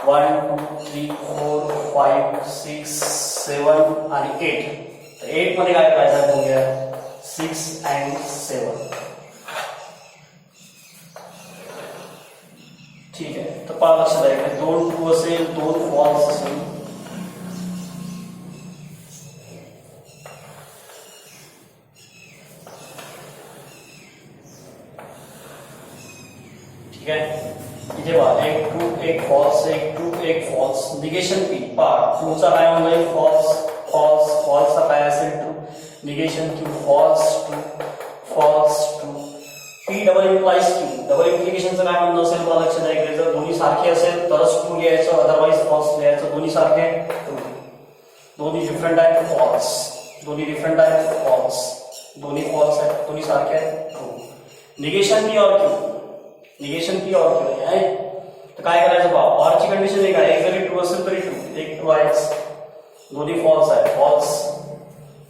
1 2 3 4 5 6 7 आणि 8. तर 8 मध्ये काय करायचं आहे बघून घ्या 6 and 7. ठीक आहे. तर पहा लक्षात आहे दोन ट्रू असेल दोन फॉल्स असेल. ठीक आहे. इथे पहा एक ट्रू एक फॉल्स एक ट्रू एक फॉल्स. निगेशन P पहा ट्रूचा काय म्हणजे फॉल्स फॉल्स फॉल्सचा काय असेल true. Negation Q false true false true. P double implies Q double इम्प्लिकेशनचं काय म्हणणं असेल मला लक्षात आहे की जर दोन्ही सारखे असेल तरच ट्रू लिहायचं अदरवाइज फॉल्स लिहायचं. दोन्ही सारखे ट्रू दोन्ही डिफरंट आहेत फॉल्स दोन्ही डिफरंट आहेत फॉल्स दोन्ही फॉल्स आहेत दोन्ही सारखे आहेत ट्रू. निगेशन P और Q निगेशन P और Q आहे. तर काय करायचं बघा और ची कंडिशन एक आहे एक जरी ट्रू असेल तरी ट्रू एक ट्रू आहे दोन्ही फॉल्स आहेत फॉल्स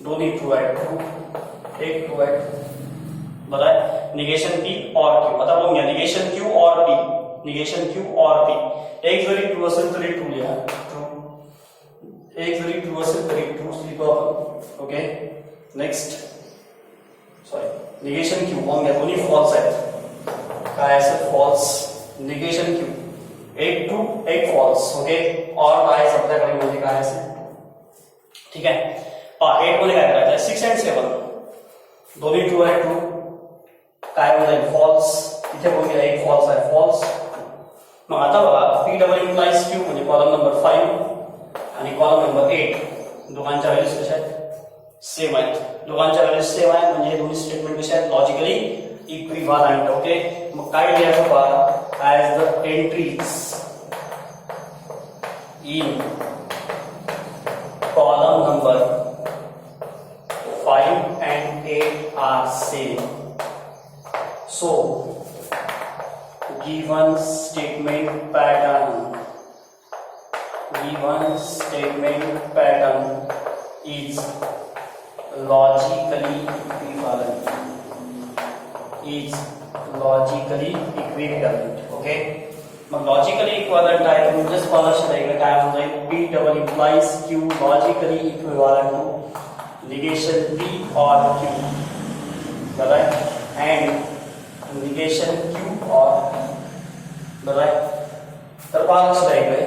दोन्ही ट्रू आहेत ट्रू एक ट्रू आहे. बराबर. निगेशन P और Q आता बघूया निगेशन Q और P निगेशन Q और P. एक जरी ट्रू असेल तरी ट्रू लिहा ट्रू एक जरी ट्रू असेल तरी ट्रू लिहितो आपण. Okay. Next sorry negation Q बघूया दोन्ही फॉल्स आहेत काय असेल फॉल्स निगेशन Q एक ट्रू एक फॉल्स. ओके. और काय आपल्याकडे म्हणजे काय असेल, ठीक आहे. 8 मध्ये काय करायचं आहे, 6 and 7 दोन्ही ट्रू आहे, ट्रू काय होईल फॉल्स, इथे बघूया एक फॉल्स आहे, फॉल्स. मग आता बघा पी डबल इम्प्लाइज क्यू म्हणजे कॉलम नंबर 5 आणि कॉलम नंबर 8 दोघांच्या व्हॅल्यूज कशा आहेत, सेम आहेत. दोघांच्या व्हॅल्यूज सेम आहेत म्हणजे दोन्ही स्टेटमेंट कशा आहेत, लॉजिकली इक्विव्हॅलेंट. ओके, मग काय लिहायचं पहा, as the entries in column number 5 and 8 are same. So, given statement pattern is logically equivalent. Okay. मग लॉजिकली इक्विव्हॅलेंट आहे तर म्हणजे स्कॉलरशिप आहे काय म्हणजे P double implies Q logically equivalent to negation P or Q, right? And negation Q or, right? तर पहा लक्षात आहे इकडे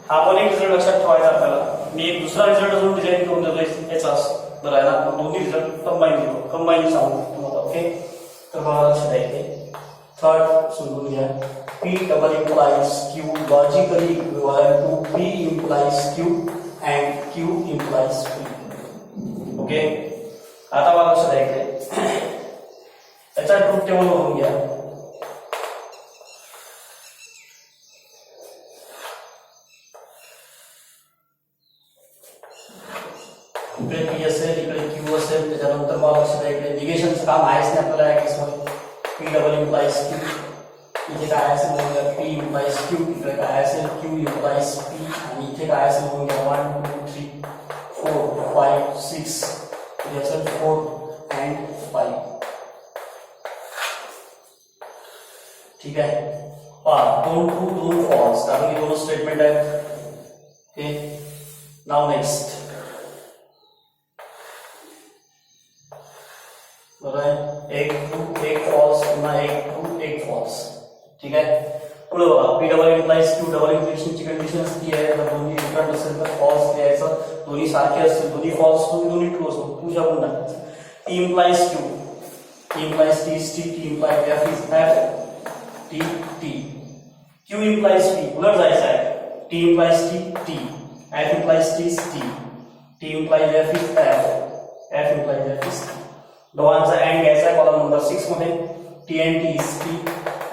हा पण एक रिझल्ट लक्षात ठेवायचा आपल्याला. मी एक दुसरा रिझल्ट अजून डिझाईन करून देतो याचाच, बरं आहे ना. दोन्ही रिझल्ट कंबाईन सांगू तुम्हाला. ओके, तर पहा लक्षात आहे इथे थर्ड समजून घ्या, P double implies Q logically equivalent to P implies Q and Q implies P. Okay, आता मला लक्षात आहे इकडे याचा ट्रूथ टेबल बघून घ्या. इकडे पी असेल, इकडे क्यू असेल, त्याच्यानंतर मला लक्षात आहे इकडे निगेशनचं काम आहेच नाही आपल्याला या केसमध्ये. पी डबल इम्प्लाइज क्यू, इथे काय असेल म्हणूया पी इम्प्लाइज क्यू, इकडे काय असेल क्यू इम्प्लाइज पी, आणि इथे काय असेल म्हणूया 1 2 3 4 5 6 इथे असेल 4 and 5. ठीक आहे, पहा 2 ट्रू 2 फॉल्स कारण की दोन स्टेटमेंट आहेत. ओके, नाव नेक्स्ट, बरोबर आहे, एक ट्रू एक फॉल्स, पुन्हा एक ट्रू एक फॉल्स. ठीक आहे, पुढे बघा P double implies Q double इम्प्लिकेशनची कंडिशन ती आहे, जर दोन्ही डिफरंट असेल तर फॉल्स लिहायचं, दोन्ही सारखे असतील, दोन्ही फॉल्स दोन्ही ट्रू असतील ट्रू टाकून टाकायचं. T implies Q, T implies T is T, T implies F is F, T T. Q implies P उलट जायचं आहे, T implies T T, F implies T is T, T implies F is F, F implies F is T. दोघांचा अँड घ्यायचा आहे कॉलम नंबर 6 मध्ये, T end T is T,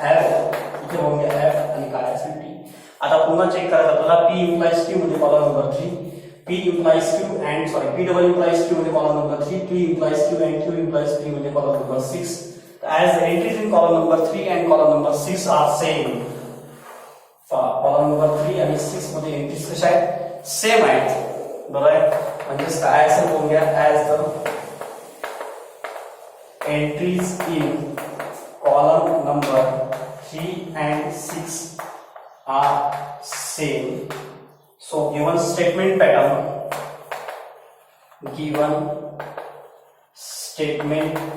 F इथे बघून घ्या एफ आणि काय असेल टी. आता पुन्हा चेक करायचं आपल्याला, पी इम्प्लाइज क्यू म्हणजे column number 3, P implies Q and sorry P double implies Q म्हणजे column number 3, P implies Q and Q implies P म्हणजे column number 6. As the entries in column number 3 and column number 6 are same, column number 3 आणि 6 मध्ये एंट्रीज कशा आहेत, सेम आहेत. बरोबर आहे, म्हणजे काय असेल बघून घ्या, as the entries in column number 3 and 6 are same. So given statement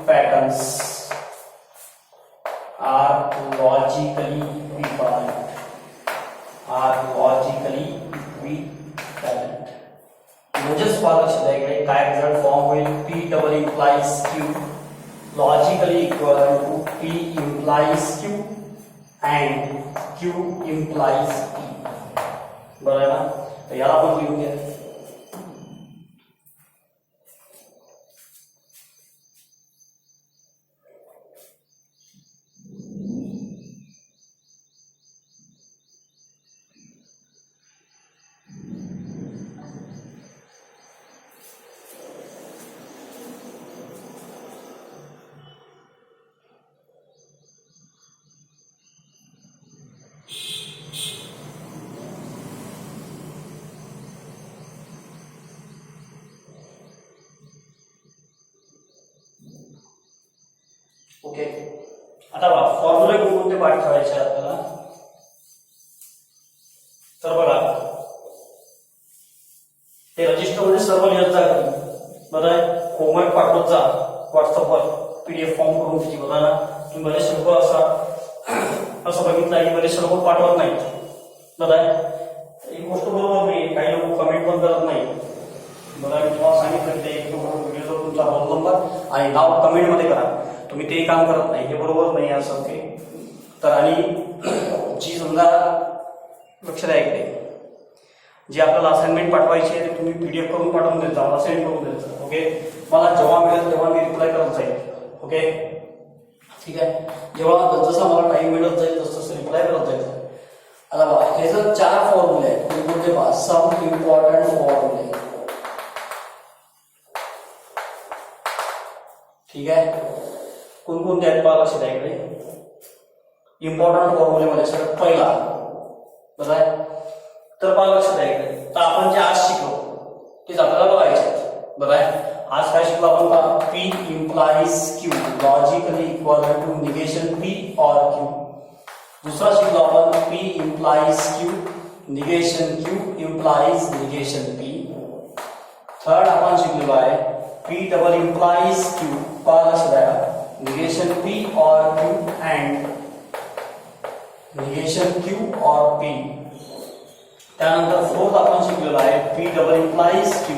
patterns are logically equivalent. म्हणजेच पाहा लक्षात आहे इकडे काय रिझल्ट फॉर्म होईल, P double implies Q logically equivalent to P implies Q and Q implies P. बरोबर आहे ना, तर याला आपण लिहून घ्या. ओके, आता बघा फॉर्म्युले कोणते पाठ ठेवायचे आपल्याला. तर बघा ते रजिस्टर मध्ये सर्व लिहत जा, बरं आहे, होमवर्क पाठवत जा व्हॉट्सअपवर पीडीएफ फॉर्म करून त्याची. बघा ना, तुम्ही बरेचसे लोक असं बघितलं की बरेचसे लोक पाठवत नाहीत. बरं आहे, ही गोष्ट बरोबर नाही, काही लोक कमेंट पण करत नाही. बघा मी तुम्हाला सांगितलं ते एक व्हिडिओ तुमचा रोल नंबर आणि नाव कमेंट मध्ये करा. तुम्ही ते काम करत नाही, हे बरोबर नाही असं ते. तर आणि जी समजा लक्ष द्या इकडे, जी आपल्याला असाइनमेंट पाठवायची आहे ते तुम्ही PDF करून पाठवून देत जा, मला सेंड करून देत जा. ओके, मला जेव्हा मिळेल तेव्हा मी रिप्लाय करत जाईल. ओके ठीक आहे, जेव्हा जसा मला टाइम मिळत जाईल तसं रिप्लाय करत जाईल. आता बघा हे जर 4 फॉर्म्युले आहेत, कोणते पहा, सम इम्पॉर्टंट फॉर्म्युले. ठीक आहे, कोणकोणते आहेत पहा, लक्ष द्या इकडे. इम्पॉर्टंट फॉर्म्युलेमध्ये सगळ्यात पहिला बरं आहे, तर पहा लक्ष द्या इकडे. तर आपण जे आज शिकलो तेच आपल्याला बघायचे. बरं आहे, आज काय शिकलो आपण पहा, P implies Q logically equivalent to negation P or Q. दुसरा शिकलो आपण P implies Q negation Q implies negation P. Third आपण शिकलेलो आहे P double implies Q, पहा लक्ष द्या, negation P or Q and negation Q or P. त्यानंतर फोर्थ आपण शिकलेलो आहे P double implies Q,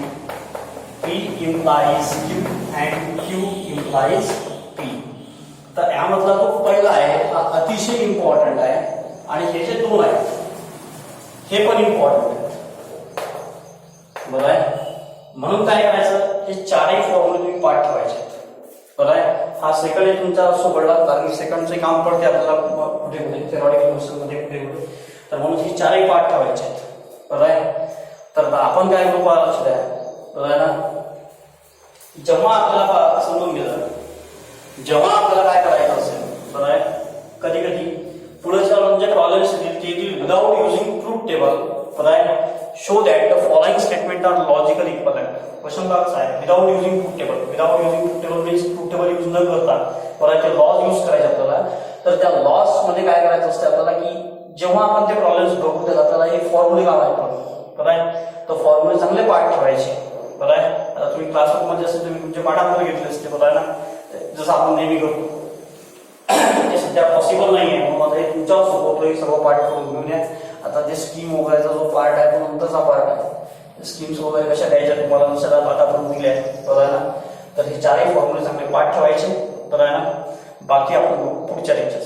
P implies Q and Q implies P. तर यामधला जो पहिला आहे हा अतिशय इम्पॉर्टंट आहे आणि हे जे दोन आहेत हे पण इम्पॉर्टंट आहेत. बरं आहे, म्हणून काय करायचं, हे चारही फॉर्म्युले तुम्ही पाठ ठेवायचे. बरं आहे, हा सेकंड आहे तुमचा सोबडला, कारण सेकंडचे काम पडते आपल्याला कुठे कुठे थेरॉटिकल क्वेश्चनमध्ये कुठे कुठे. तर म्हणून ही चारही पाठ ठेवायचे आहेत. बरं आहे, तर आपण काय करू पहा, लक्ष द्या. बरं आहे ना, जेव्हा आपल्याला समजून गेलं, जेव्हा आपल्याला काय करायचं असेल, बरं आहे, कधी कधी पुढे चालून जे प्रॉब्लेम्स येतील विदाउट युजिंग ट्रूथ टेबल. बरं आहे, show that the following statement are logical equivalent. Question box आहे without using truth table. Without using truth table means truth table use न करता बरं आहे, ते लॉज यूज करायचे आपल्याला. तर त्या लॉस मध्ये काय करायचं असतं आपल्याला, की जेव्हा आपण ते प्रॉब्लेम्स बघू त्याला आपल्याला हे फॉर्म्युले कामायचे. बरं आहे, तो फॉर्म्युले चांगले पाठ ठेवायचे. बरं आहे, आता तुम्ही क्लासरूम मध्ये असेल तुम्ही तुमच्या पाठांमध्ये घेतले असते. बरं आहे ना, जसं आपण नेहमी करतो, ते सध्या पॉसिबल नाही आहे, मग हे तुमच्यावर सोपवतोय सर्व पाठ करून घेऊन या. आता जे स्कीम वगैरेचा जो पार्ट आहे तो नंतरचा पार्ट आहे. स्कीम्स वगैरे कशा द्यायच्या तुम्हाला दुसऱ्या पाठापर्यंत दिल्या आहेत. बरं आहे ना, तर हे चारही फॉर्म्युले चांगले पाठ ठेवायचे. बरं आहे ना, बाकी आपण पुढच्या लेक्चर